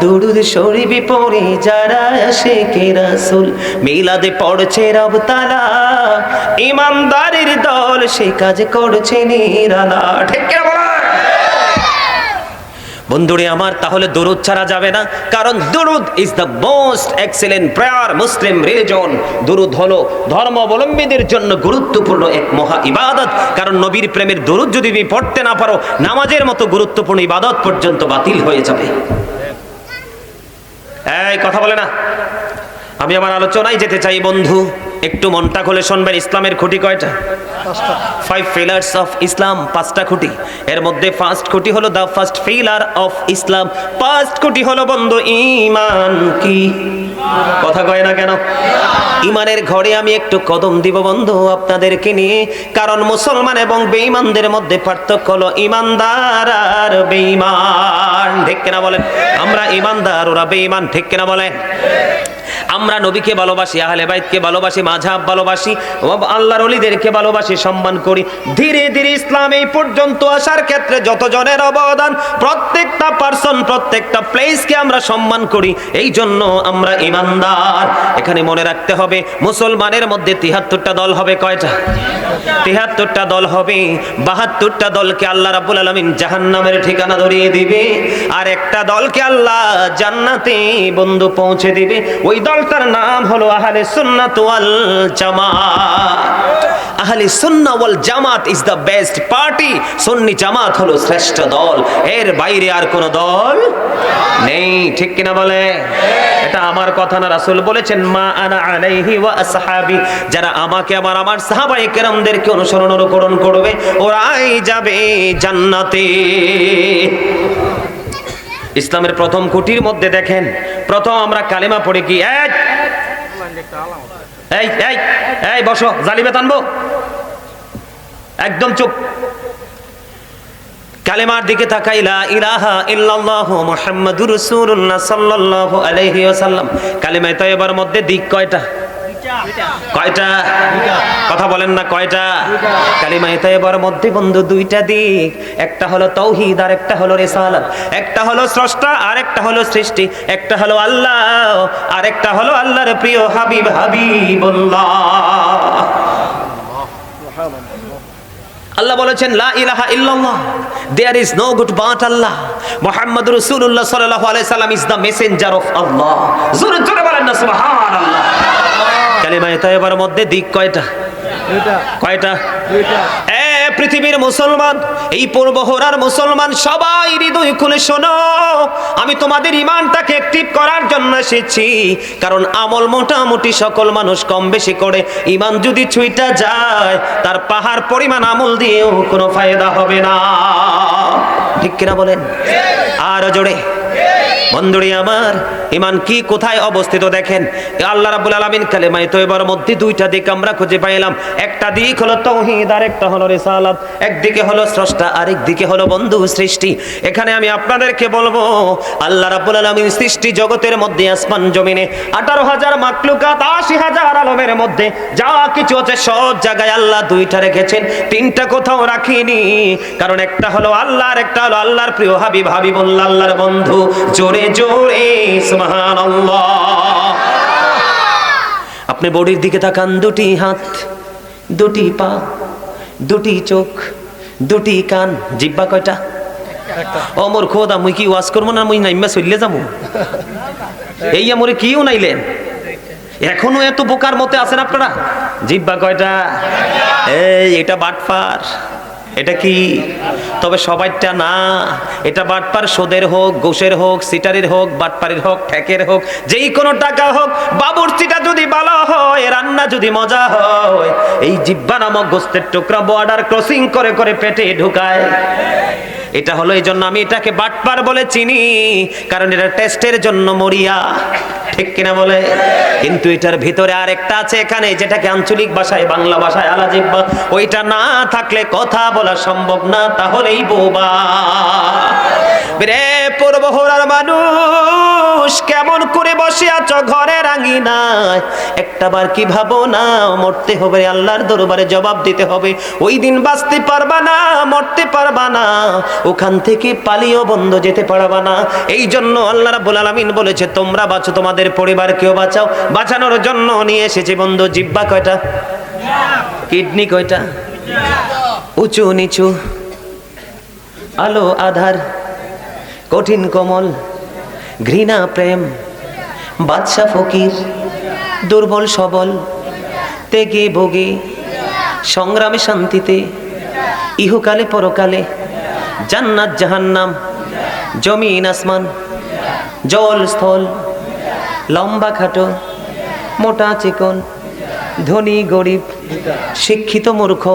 দুরূদ শরীফ পড়ে যারা আশিকে রাসূল, মিলাদে পড়ছে রব তাআলা, ইমানদারের দল সে কাজ করছে নিরালা। ঠিক কি বলেন? বন্ধুরে আমার, তাহলে দরুদ ছাড়া যাবে না, কারণ দরুদ is the most excellent prayer Muslim religion. দরুদ হলো ধর্মাবলম্বীদের জন্য গুরুত্বপূর্ণ এক মহা ইবাদত, কারণ নবীর প্রেমের দরুদ যদি তুমি পড়তে না পারো, নামাজের মতো গুরুত্বপূর্ণ ইবাদত পর্যন্ত বাতিল হয়ে যাবে। এই কথা বলে না। আমি আমার আলোচনায় যেতে চাই বন্ধু, একটু মনটা খুলে শুনবেন। ইসলামের খুঁটি কয়টা? 5 pillars of ইসলাম, 5টা খুঁটি। এর মধ্যে ফার্স্ট খুঁটি হলো the first pillar of Islam. First খুঁটি হলো বন্ধু ঈমান। কি কথা কয় না কেন? ঈমানের ঘরে আমি একটু কদম দিব বন্ধু আপনাদেরকে নিয়ে, কারণ মুসলমান এবং বেঈমানদের মধ্যে পার্থক্য হলো ঈমানদার আর বেঈমান। ঠিক কিনা বলেন? আমরা ঈমানদার, ওরা বেঈমান। ঠিক কিনা বলেন? আমরা নবীকে ভালোবাসি, আহলে বাইতকে ভালোবাসি, মাযহাব ভালোবাসি, আল্লাহর ওলিদেরকে ভালোবাসি, সম্মান করি। ধীরে ধীরে ইসলাম এই পর্যন্ত আসার ক্ষেত্রে যতজনের অবদান, প্রত্যেকটা পারসন, প্রত্যেকটা প্লেসকে আমরা সম্মান করি, এই জন্য আমরা ঈমানদার। এখানে মনে রাখতে হবে, মুসলমানের মধ্যে 73টা দল হবে। কয়টা? 73টা দল হবে। 72টা দলকে আল্লাহ রাব্বুল আলামিন জাহান্নামের ঠিকানা ধরিয়ে দিবে, আর একটা দলকে আল্লাহ জান্নাতে বন্ধু পৌঁছে দিবে। ওই দলটার নাম হলো আহলে সুন্নাত ওয়াল জামাত। আহলে সুন্নাহ ওয়াল জামাত ইজ দ্য বেস্ট পার্টি। সুন্নি জামাত হলো শ্রেষ্ঠ দল, এর বাইরে আর কোন দল নেই। ঠিক কিনা বলে? এটা আমার কথা না, রাসূল বলেছেন মা আনা আলাইহি ওয়া আসহাবি। যারা আমাকে আবার আমার সাহাবায়ে কেরামদেরকে অনুসরণ অনুকরণ করবে, ওরাই যাবে জান্নাতে। ইসলামের প্রথম খুঁটির মধ্যে দেখেন, প্রথম আমরা কালেমা পড়ে কি? এই এই এই বসো, জালিমে টানবো, একদম চুপ। কালেমার দিকে তাকাই, লা ইলাহা ইল্লাল্লাহু মুহাম্মাদুর রাসূলুল্লাহ সাল্লাল্লাহু আলাইহি ওয়াসাল্লাম। কালেমায়ে তয়্যিবার মধ্যে দিক কয়টা? কয়টা? কথা বলেন না, কয়টা? কালিমায়ে তয়্যিবার মধ্যে বন্ধু 2টা দিক। একটা হলো তাওহীদ আর একটা হলো রিসালাত। একটা হলো স্রষ্টা আর একটা হলো সৃষ্টি। একটা হলো আল্লাহ আর একটা হলো আল্লাহর প্রিয় হাবিব হাবিবুল্লাহ। আল্লাহ বলেছেন লা ইলাহা ইল্লাল্লাহ, there is no good but Allah. মুহাম্মাদুর রাসূলুল্লাহ সাল্লাল্লাহু আলাইহি সাল্লাম is the messenger of Allah. জোরে জোরে বলেন না সুবহানাল্লাহ। কালিমায়ে তয়্যিবার মধ্যে দিক কয়টা? কয়টা? পৃথিবীর মুসলমান, এই পূর্বহরার মুসলমান, সবাই হৃদয় খুলে শোনো। আমি তোমাদের ঈমানটাকে অ্যাক্টিভ করার জন্য এসেছি, কারণ আমল মোটামুটি সকল মানুষ কম বেশি করে। ঈমান যদি ছুঁইটা যায়, তার পাহাড় পরিমাণ আমল দিয়েও কোনো ফায়দা হবে না। ঠিক কিনা বলেন? আর জোরে বন্ধুরে আমার, ঈমান কি কোথায় অবস্থিত দেখেন। আল্লাহ রাব্বুল আলামিন কালেমায়ে তয়্যিবার মধ্যে 2টা দিক আমরা খুঁজে পাইলাম। একটা দিক হলো তাওহীদ আর একটা হলো রিসালাত। একদিকে হলো স্রষ্টা, আরেক দিকে হলো বন্ধু সৃষ্টি। এখানে আমি আপনাদেরকে বলবো, আল্লাহ রাব্বুল আলামিন সৃষ্টি জগতের মধ্যে, আসমান জমিনে 18,000 মাখলুকাত, 80,000 আলমের মধ্যে যা কিছু আছে সব জায়গায় আল্লাহ 2টা রেখেছেন, 3টা কোথাও রাখিনি। কারণ একটা হলো আল্লাহ আর একটা হলো আল্লাহর প্রিয় হাবিব হাবিবুল্লাহ, আল্লাহর বন্ধু। জোরে জোরে সুবহানাল্লাহ। আপনি বডির দিকে তাকান, 2টি হাত, 2টি পা, 2টি চোখ, 2টি কান, জিহ্বা কয়টা? ও মোর খোদা, মুই কি ওয়াজ করবো না? মুই নাইমা চলে যাবো? এই আমরে কিও নাইলেন, এখনো এত বোকার মতে আছেন আপনারা। জিহ্বা কয়টা? এই এটা বাটপার, এটা কি? তবে সবাইটা না, এটা বাটপার সুদের হোক, ঘুষের হোক, সিটারের হোক, বাটপারের হোক, ঠেকের হোক, যেই কোনো টাকা হোক, বাবুর্চিটা যদি ভালো হয়, রান্না যদি মজা হয়, এই জিহ্বা নামক গোস্তের টুকরা বর্ডার ক্রসিং করে করে পেটে ঢুকায়। এটা হলো, এই জন্য আমি এটাকে বাটপার বলে চিনি, কারণ এটা টেস্টের জন্য মরিয়া। ঠিক কিনা বলে? কিন্তু এটার ভিতরে আরেকটা আছে এখানে, যেটাকে আঞ্চলিক ভাষায়, বাংলা ভাষায় আলা জিহ্বা। ওইটা না থাকলে কথা বলা সম্ভব না, তাহলেই বোবা। রে পূর্বহরার মানুষ, কেমন করে বসে আছো ঘরের আঙিনায়? একটাবার কি ভাবো না, মরতে হবে, আল্লাহর দরবারে জবাব দিতে হবে। ওই দিন বাঁচতে পারবা না, মরতে পারবা না, ওখান থেকে পালিয়েও বন্ধ যেতে পারবা না। এই জন্য আল্লাহ রাব্বুল আলামিন বলেছে, তোমরা বাঁচো, তোমাদের পরিবারকেও বাঁচাও। বাঁচানোর জন্য নিয়ে এসেছে বন্ধু জিহ্বা কয়টা? কিডনি কয়টা? উঁচু নিচু, আলো আধার, কঠিন কোমল, ঘৃণা প্রেম, বাদশা ফকির, দুর্বল সবল, তেগে ভোগে, সংগ্রামে শান্তিতে, ইহকালে পরকালে, জান্নাত জাহান্নাম, জমিন আসমান, জল স্থল, লম্বা খাটো, মোটা চিকন, ধনী গরিব, শিক্ষিত মূর্খ,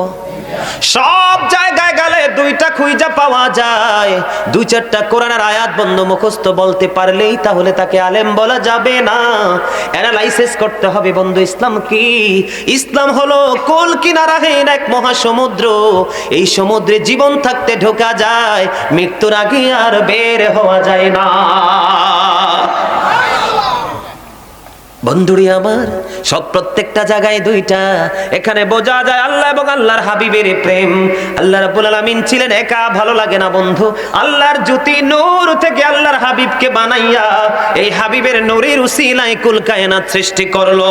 সব জায়গায় গেলে দুইটা খুঁজা পাওয়া যায়। দুই চারটা কোরআনের আয়াত বন্ধ মুখস্থ বলতে পারলেই তাহলে তাকে আলেম বলা যাবে না। অ্যানালাইসিস করতে হবে বন্ধু, ইসলাম কি? ইসলাম হলো কোল কিনারাহীন এক মহাসমুদ্র। এই সমুদ্রে জীবন থাকতে ঢোকা যায়, মৃত্যুর আগে আর বের হওয়া যায় না। বন্ধুরি আমার, সব প্রত্যেকটা জায়গায় দুইটা। এখানে বোঝা যায় আল্লাহ এবং আল্লাহর হাবিবের প্রেম। আল্লাহ রাব্বুল আলামিন ছিলেন একা, ভালো লাগে না বন্ধু। আল্লাহর জ্যোতি নূর থেকে আল্লাহর হাবিবকে বানাইয়া এই হাবিবের নূরের উসিলায় কুল কায়নাত সৃষ্টি করলো।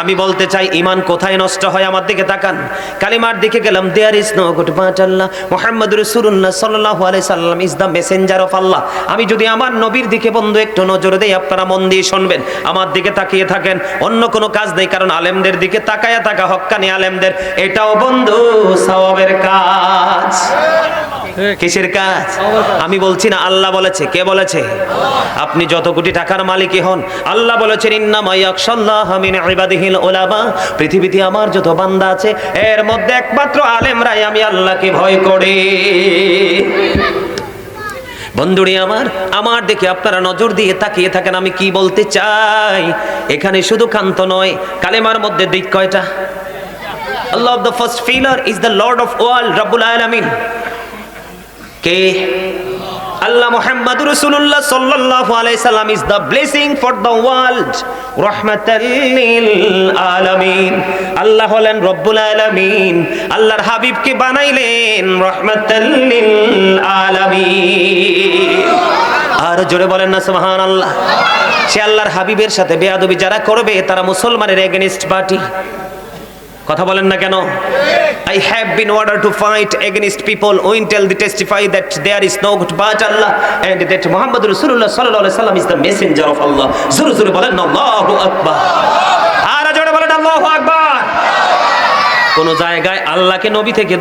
আমি বলতে চাই, ঈমান কোথায় নষ্ট হয়? আমার দিকে তাকান, কালিমার দিকে গেলাম। There is no god but Allah, মুহাম্মদুর রাসূলুল্লাহ সাল্লাল্লাহু আলাইহি সাল্লাম is the messenger of Allah. আমি যদি আমার নবীর দিকে বন্ধু একটু নজর দেই, আপনারা মন দিয়ে শুনবেন, আমার দিকে তাকিয়ে থাকেন। অন্য কোনো কাজ নেই, কারণ আলেমদের দিকে তাকায়া থাকা, হক্কানি আলেমদের, এটাও বন্ধু সওয়াবের কাজ। কিসের কাজ? আমি বলছি না, আল্লাহ বলেছে। কে বলেছে? আপনি যত কোটি টাকার মালিকই হন, আল্লাহ বলেছেন ইন্নামা ইয়াখশাল্লাহা মিন ইবাদিহিল উলামা। পৃথিবীতে আমার যত বান্দা আছে, এর মধ্যে একমাত্র আলেমরাই আমি আল্লাহকে ভয় করি। বন্ধুরি আমার দিকে আপনারা নজর দিয়ে তাকিয়ে থাকেন। আমি কি বলতে চাই? এখানে শুধু কান্ত নয়, কালেমার মধ্যে দিক কয়টা? আল্লাহ the first pillar is the Lord of all, Rabbul Alamin। কে? আল্লাহ। মুহাম্মাদুর রাসূলুল্লাহ সাল্লাল্লাহু আলাইহি সাল্লাম is the blessing for the world, রাহমাতাল লিল আলামিন। আল্লাহ হলেন রব্বুল আলামিন, আল্লাহর হাবিবকে বানাইলেন রাহমাতাল লিল আলামিন। আর জোরে বলেন না সুবহানাল্লাহ। সে আল্লাহর হাবিবের সাথে বেয়াদবি যারা করবে, তারা মুসলমানের এগেইনস্ট পার্টি। কথা বলেন না কেন? I have been ordered to fight against people who tell they testify that there is no God but Allah and that Muhammad Rasulullah sallallahu alaihi wasallam is the messenger of Allah। জোরে জোরে বলেন আল্লাহু আকবার। আর জোরে বলেন আল্লাহু আকবার। কোন জায়গায় আল্লাহকে নবী থেকে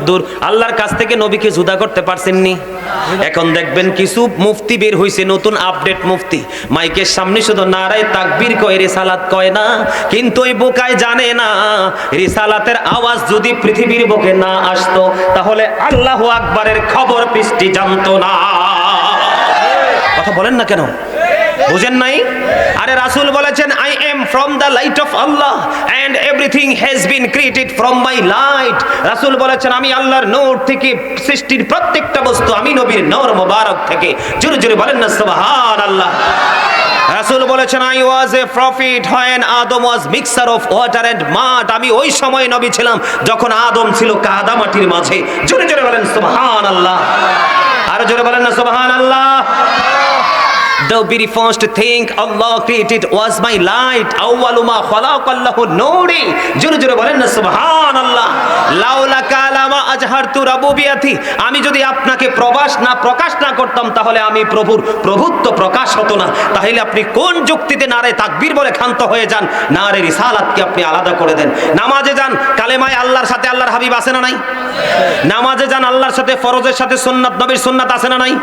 দূর, আল্লাহর কাছ থেকে নবীকে জুদা করতে পারছেননি। এখন দেখবেন কিছু মুফতি বের হইছে, নতুন আপডেট মুফতি, মাইকের সামনে শুধু নারায়ে তাকবীর কয়, রিসালাত কয় না। কিন্তু ওই বোকায় জানে না, রিসালাতের আওয়াজ যদি পৃথিবীর বুকে না আসতো, তাহলে আল্লাহু আকবারের খবর পৃষ্টি জানতো না। কথা বলেন না কেন? বুঝেন নাই? আরে রাসূল বলেছেন I am from the light of Allah and everything has been created from my light। রাসূল বলেছেন আমি আল্লাহর নূর থেকে সৃষ্টির প্রত্যেকটা বস্তু, আমি নবীর নূর মোবারক থেকে। জোরে জোরে বলেন না সুবহানাল্লাহ। রাসূল বলেছেন I was a prophet when Adam was mixture of water and mud। আমি ওই সময় নবী ছিলাম যখন আদম ছিল কাদা মাটির মাঝে। জোরে জোরে বলেন সুবহানাল্লাহ। আর জোরে বলেন না সুবহানাল্লাহ। The very first thing Allah created was my light। আউয়ালু মা খালাকাল্লাহু নূরি। জোরে জোরে বলেন না সুবহানাল্লাহ। লাউলা কালামা আজহারতু রাবুবিয়াতি। আমি যদি আপনাকে প্রকাশ না করতাম, তাহলে আমি প্রভুর প্রভুত্ব প্রকাশ হতো না। তাহলে আপনি কোন যুক্তিতে নারে তাকবীর বলে ক্ষান্ত হয়ে যান? নারে রিসালাতকে আপনি আলাদা করে দেন। নামাজে যান, কালেমায় আল্লাহর সাথে আল্লাহর হাবিব আছে না নাই? নামাজে যান, আল্লাহর সাথে ফরজের সাথে সুন্নাত, নবীর সুন্নাত আছে না নাই?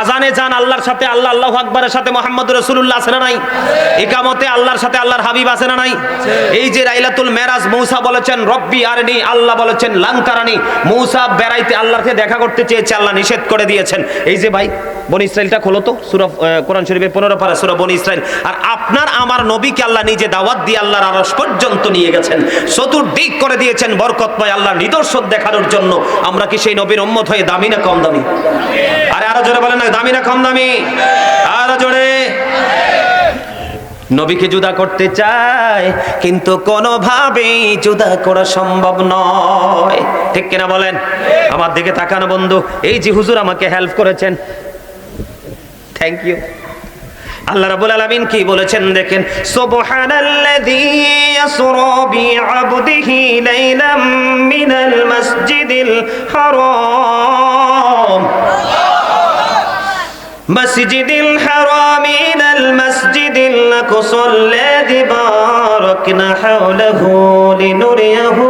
আজানে যান, আল্লাহর সাথে আল্লাহ আল্লাহু আকবারের সাথে মুহাম্মদুর রাসূলুল্লাহ আছে না নাই? ইকামতে আল্লাহর সাথে আল্লাহর হাবিব আছে না নাই? এই যে লাইলাতুল মেরাজ, মূসা বলেছেন রব্বি আরনি, আল্লাহ বলেছেন লান তারানি। মূসা বেড়াইতে আল্লাহর সাথে দেখা করতে চেয়েছে, আল্লাহ নিষেধ করে দিয়েছেন। এই যে ভাই, বনি ইসরাইলটা খোলো তো, সূরা কোরআন শরীফের 15 পারা সূরা বনি ইসরাইল। আর আপনার আমার নবীকে আল্লাহ নিজে দাওয়াত দিয়ে আল্লাহর আরশ পর্যন্ত নিয়ে গেছেন, চতুর্দিক করে দিয়েছেন বরকতময় আল্লাহর নিদর্শন দেখানোর জন্য। আমরা কি সেই নবীর উম্মত হয়ে দামি না কম দামি? আরে আরো জোরে বলেন না, দামি না কম দামি? আরো জোরে। নবীকে জুদা করতে চায়, কিন্তু কোনোভাবেই জুদা করা সম্ভব নয়। ঠিক কিনা বলেন? আমার দিকে তাকানো বন্ধু। এই যে হুজুর আমাকে হেল্প করেছেন, থ্যাংক ইউ। আল্লাহ রাব্বুল আলামিন কি বলেছেন দেখেন, সুবহানাল্লাযী ইয়াসরা বিআবদিহি লাইলাম মিনাল মাসজিদিল হারাম মসজিদিল হারামি ইলাল মসজিদিল আকসা আল্লাযী বারাকনা হাওলাহু লিনুরিয়াহু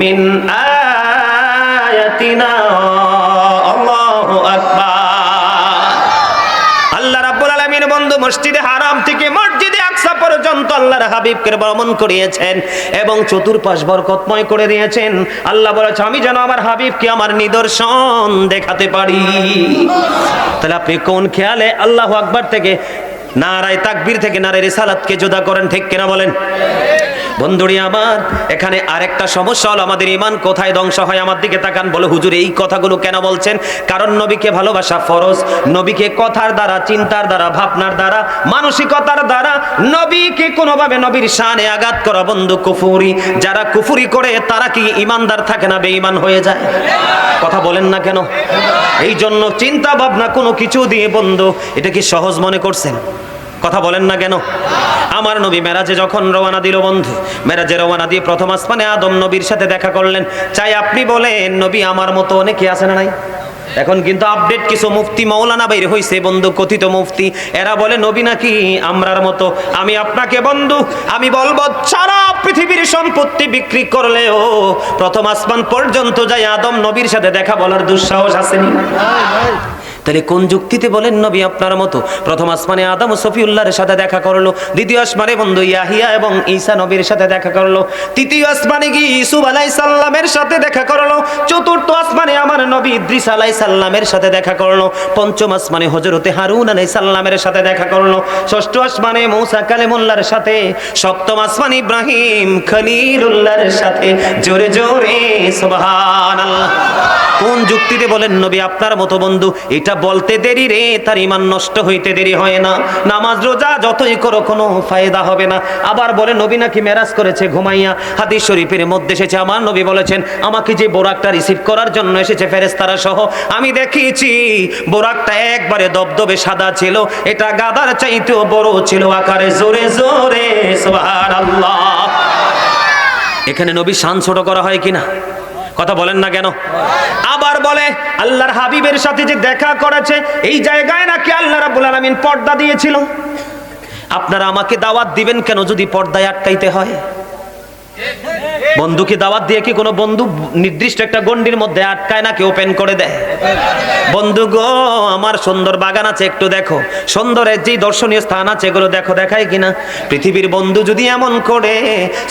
মিন আয়াতিনা। আল্লাহু আকবার। আল্লাহ রাব্বুল আলামিন বন্ধু মসজিদে হারাম থেকে মসজিদে আকসা পর্যন্ত আল্লাহর হাবিবকে ভ্রমণ করিয়েছেন এবং চতুর্পাশ বরকতময় করে দিয়েছেন। আল্লাহ বলেছে আমি যেন আমার হাবিবকে আমার নিদর্শন দেখাতে পারি। তাহলে আপনি কোন খেয়ালে আল্লাহু আকবার থেকে নারায়ে তাকবীর থেকে নারায়ে রিসালাতকে জুদা করেন, ঠিক কিনা বলেন? বন্ধুরি আমার, এখানে আরেকটা সমস্যা হলো আমাদের ঈমান কোথায় ধ্বংস হয়। আমার দিকে তাকান, বলে হুজুর এই কথাগুলো কেন বলছেন? কারণ নবীকে ভালোবাসা ফরজ। নবীকে কথার দ্বারা, চিন্তার দ্বারা, ভাবনার দ্বারা, মানসিকতার দ্বারা নবীকে কোনোভাবে নবীর শানে আঘাত করা বন্ধু কুফরি। যারা কুফরি করে তারা কি ঈমানদার থাকে না বেঈমান হয়ে যায়? কথা বলেন না কেন? এই জন্য চিন্তা ভাবনা কোনো কিছু দিয়ে বন্ধু এটা কি সহজ মনে করছেন? কথা বলেন না কেন? আমার নবী মেরাজে যখন রওনা দিল বন্ধু, মেরাজে রওনা দিয়ে প্রথম আসমানে আদম নবীর সাথে দেখা করলেন। চাই আপনি বলেন নবী আমার মতো অনেকে আছে না নাই? এখন কিন্তু আপডেট কিছু মুফতি মাওলানা বাইরে হইছে বন্ধু, কথিত মুফতি, এরা বলে নবী নাকি আমরার মতো। আমি আপনাকে বন্ধু আমি বলবো সারা পৃথিবীর সম্পত্তি বিক্রি করলেও প্রথম আসমান পর্যন্ত যাই আদম নবীর সাথে দেখা বলার দুঃসাহস আসেনি। তাহলে কোন যুক্তিতে বলেন নবী আপনার মতো? প্রথম আসমানে আদম ও সফিউল্লাহর সাথে দেখা করলো, দ্বিতীয় আসমানে বন্ধু ইয়াহিয়া এবং ঈসা নবীর সাথে দেখা করলো, তৃতীয় আসমানে গিয়ে ইউসুফ আলাইহিস সালামের সাথে দেখা করলো, চতুর্থ আসমানে আমার নবী ইদ্রিস আলাইহিস সালামের সাথে দেখা করলো, পঞ্চম আসমানে হযরতে হারুন আলাইহিস সালামের সাথে দেখা করলো, ষষ্ঠ আসমানে মূসা কালিমুল্লাহর সাথে, সপ্তম আসমানে ইব্রাহিম খলিলুল্লাহর সাথে। জোরে জোরে সুবহানাল্লাহ। কোন যুক্তিতে বলেন নবী আপনার মতো বন্ধু? এটা বলতে দেরি রে, তার ঈমান নষ্ট হইতে দেরি হয় না। নামাজ রোজা যতই করো কোনো ফায়দা হবে না। আবার বলে নবী নাকি মেরাজ করেছে ঘুমাইয়া। হাদিস শরীফের মধ্যে এসেছে আমার নবী বলেছেন আমাকে যে বোরাকটা রিসিভ করার জন্য এসেছে ফেরেশতারা সহ, আমি দেখিয়েছি বোরাকটা একবারে দবদবে সাদা ছিল, এটা গাদার চাইতেও বড় ছিল আকারে। জোরে জোরে সুবহানাল্লাহ। এখানে নবী শান ছোট করা হয় কিনা? কথা বলেন না কেন? আবার বলে আল্লাহর হাবিবের সাথে যে দেখা করেছে এই জায়গায় নাকি আল্লাহ রাব্বুল আলামিন পর্দা দিয়েছিল। আপনারা আমাকে দাওয়াত দিবেন কেন যদি পর্দায় আটকাইতে হয়? বন্ধুকে দাওয়াত দিয়ে কি কোনো বন্ধু নির্দিষ্ট একটা গণ্ডির মধ্যে আটকায় নাকি ওপেন করে দেয়? বন্ধু গো আমার সুন্দর বাগান আছে একটু দেখো, সুন্দরের যে দর্শনীয় স্থান আছে এগুলো দেখো, দেখায় কিনা? পৃথিবীর বন্ধু যদি এমন করে,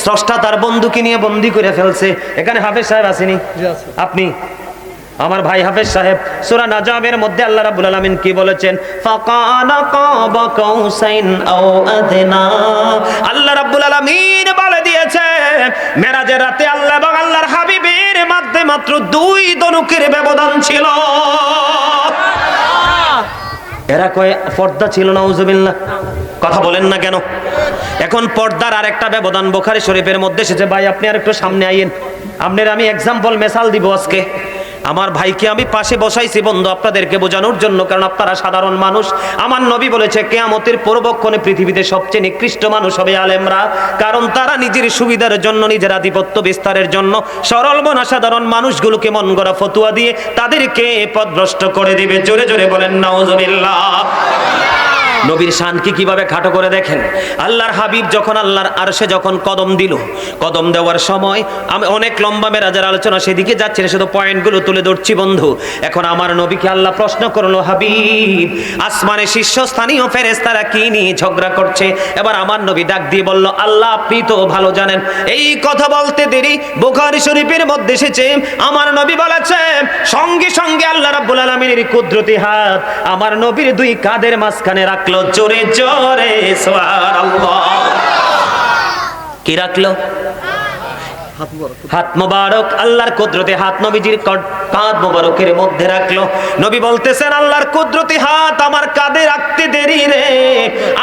স্রষ্টা তার বন্ধুকে নিয়ে বন্দী করে ফেলছে। এখানে হাফেজ সাহেব আসেনি? আপনি আমার ভাই হাফেজ সাহেব সূরা নাজমের মধ্যে আল্লাহ রাব্বুল আলামিন কি বলেছেন? ফাকানা কাবা কাউসাইন আও আদনা। আল্লাহ রাব্বুল আলামিন বলে দিয়েছে মেরাজের রাতে আল্লাহ এবং আল্লাহর হাবিবের মধ্যে মাত্র 2 ধনুকের ব্যবধান ছিল। এরা কয় পর্দা ছিল না, নাউজুবিল্লাহ। কথা বলেন না কেন? এখন পর্দার আরেকটা ব্যবধান বুখারী শরীফের মধ্যে এসেছে। ভাই আপনি আর একটু সামনে আইয়েন, আপনার আমি এক্সাম্পল মেসাল দিব আজকে। আমার ভাইকে আমি পাশে বসাইছি বন্ধু আপনাদেরকে বোঝানোর জন্য, কারণ আপনারা সাধারণ মানুষ। আমার নবী বলেছে কিয়ামতের পূর্বক্ষণে পৃথিবীতে সবচেয়ে নিকৃষ্ট মানুষ হবে আলেমরা, কারণ তারা নিজের সুবিধার জন্য, নিজের আধিপত্য বিস্তারের জন্য সরল মনা সাধারণ মানুষগুলোকে মন গড়া ফতোয়া দিয়ে তাদেরকে পথভ্রষ্ট করে দিবে। জোরে জোরে বলেন নাউজুবিল্লাহ। নবীর শানকে কিভাবে খাটো করে দেখেন। আল্লাহর হাবিব যখন আল্লাহর আরশে যখন কদম দিল, কদম দেওয়ার সময় আমি অনেক লম্বা মেরাজের আলোচনা সেদিকে যাচ্ছি না, শুধু পয়েন্টগুলো তুলে ধরছি বন্ধু। এখন আমার নবীকে আল্লাহ প্রশ্ন করলো, হাবিব আসমানে শীর্ষস্থানীয় ফেরেশতারা কি নিয়ে ঝগড়া করছে? এবার আমার নবী ডাক দিয়ে বলল, আল্লাহ আপনি তো ভালো জানেন। এই কথা বলতে দেরি বুখারী শরীফের মধ্যে এসেছে আমার নবী বলেছে সঙ্গে সঙ্গে আল্লাহ রাব্বুল আলামিনের কুদরতি হাত আমার নবীর 2 কাঁধের মাঝখানে রাখলো। জোরে জোরে সুবহানাল্লাহ। কি রাখলো? হাত মোবারক, আল্লাহর কুদরতি হাত নবীজির কাঁধ মোবারকের মধ্যে রাখলো। নবী বলতেছেন আল্লাহর কুদরতি হাত আমার কাঁধে রাখতে দেরি রে,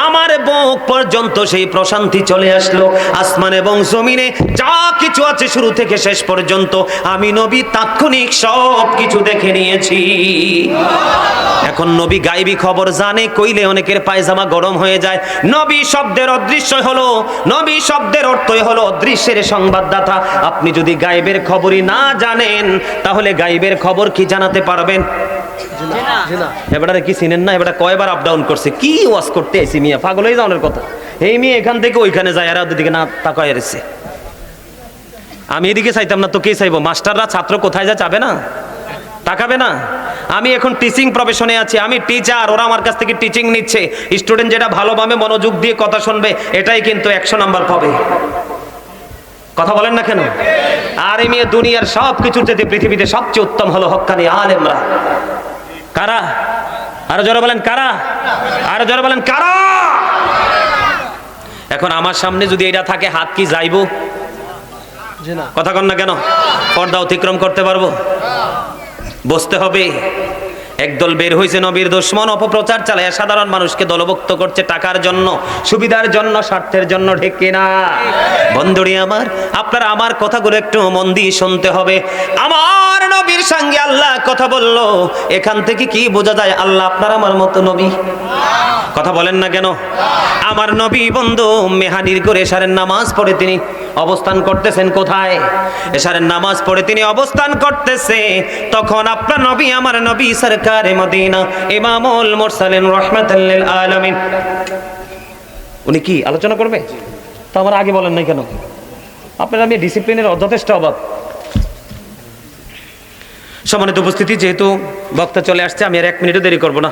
আমার বুক পর্যন্ত সেই প্রশান্তি চলে আসলো। আসমান এবং জমিনে যা কিছু আছে শুরু থেকে শেষ পর্যন্ত আমি নবী তাৎক্ষণিক সব কিছু দেখে নিয়েছি। এখন নবী গায়বী খবর জানে কইলে অনেকের পায়জামা গরম হয়ে যায়। নবী শব্দের অদৃশ্য হলো, নবী শব্দের অর্থই হলো অদৃশ্যের সংবাদদাতা। আপনি যদি গায়বের খবরই না জানেন তাহলে গায়বের খবর কি জানাতে পারবেন? এবারে কি চিনেন না? এবারে কয়বার আপ ডাউন করছে, কি ওয়াজ করতে আইছি মিয়া, পাগল হয়ে যাওয়ার কথা। এই মেয়ে এখান থেকে ওইখানে যায়, আর ওদিকে না তাকায় রয়েছে। আমি এদিকে চাইতাম না তো কে চাইবো? মাস্টাররা ছাত্র কোথায় যা যাবে না, তাকাবে না? আমি এখন টিচিং প্রফেশনে আছি, আমি টিচার, ওরা আমার কাছ থেকে টিচিং নিচ্ছে। স্টুডেন্ট যেটা ভালোভাবে মনোযোগ দিয়ে কথা শুনবে, এটাই কিন্তু 100 নাম্বার পাবে। কথা বলেন না কেন? আর এই মেয়ে দুনিয়ার সব কিছুর চেয়ে পৃথিবীতে সবচেয়ে উত্তম হলো হক্কানি আলেমরা। কারা? আরো জোরে বলেন কারা? আরো জোরে বলেন কারা? এখন আমার সামনে যদি এটা থাকে, হাত কি যাইবো? কথা কন না কেন? পর্দা অতিক্রম করতে পারবো? বসতে হবে। একদল বের হয়েছে নবীর দুশমন, অপপ্রচার চালায় সাধারণ মানুষকে দলভুক্ত করছে টাকার জন্য, সুবিধার জন্য, স্বার্থের জন্য। ঠিক কিনা বন্ধুরি আমার? আপনারা আমার কথাগুলো একটু মন দিয়ে শুনতে হবে। আমার নবীর সঙ্গে আল্লাহ কথা বললো, এখান থেকে কি বোঝা যায় আল্লাহ আপনার আমার মতো নবী? কথা বলেন না কেন? আমার নবী বন্ধু মেহানির করে এশারের নামাজ পড়ে তিনি অবস্থান করতেছেন। কোথায়? এশারের নামাজ পড়ে তিনি অবস্থান করতেছে। তখন আপনার নবী, আমার নবী সরকারে মদিনা, ইমামুল মুরসালিন রাহমাতাল লিল আলামিন, উনি কি আলোচনা করবে? তো আমার আগে বলেন নাই কেন? আপনারা আমি ডিসিপ্লিনের যথেষ্ট অভাব। সম্মানিত উপস্থিতি, যেহেতু বক্তা চলে আসছে, আমি আর 1 মিনিটও দেরি করব না।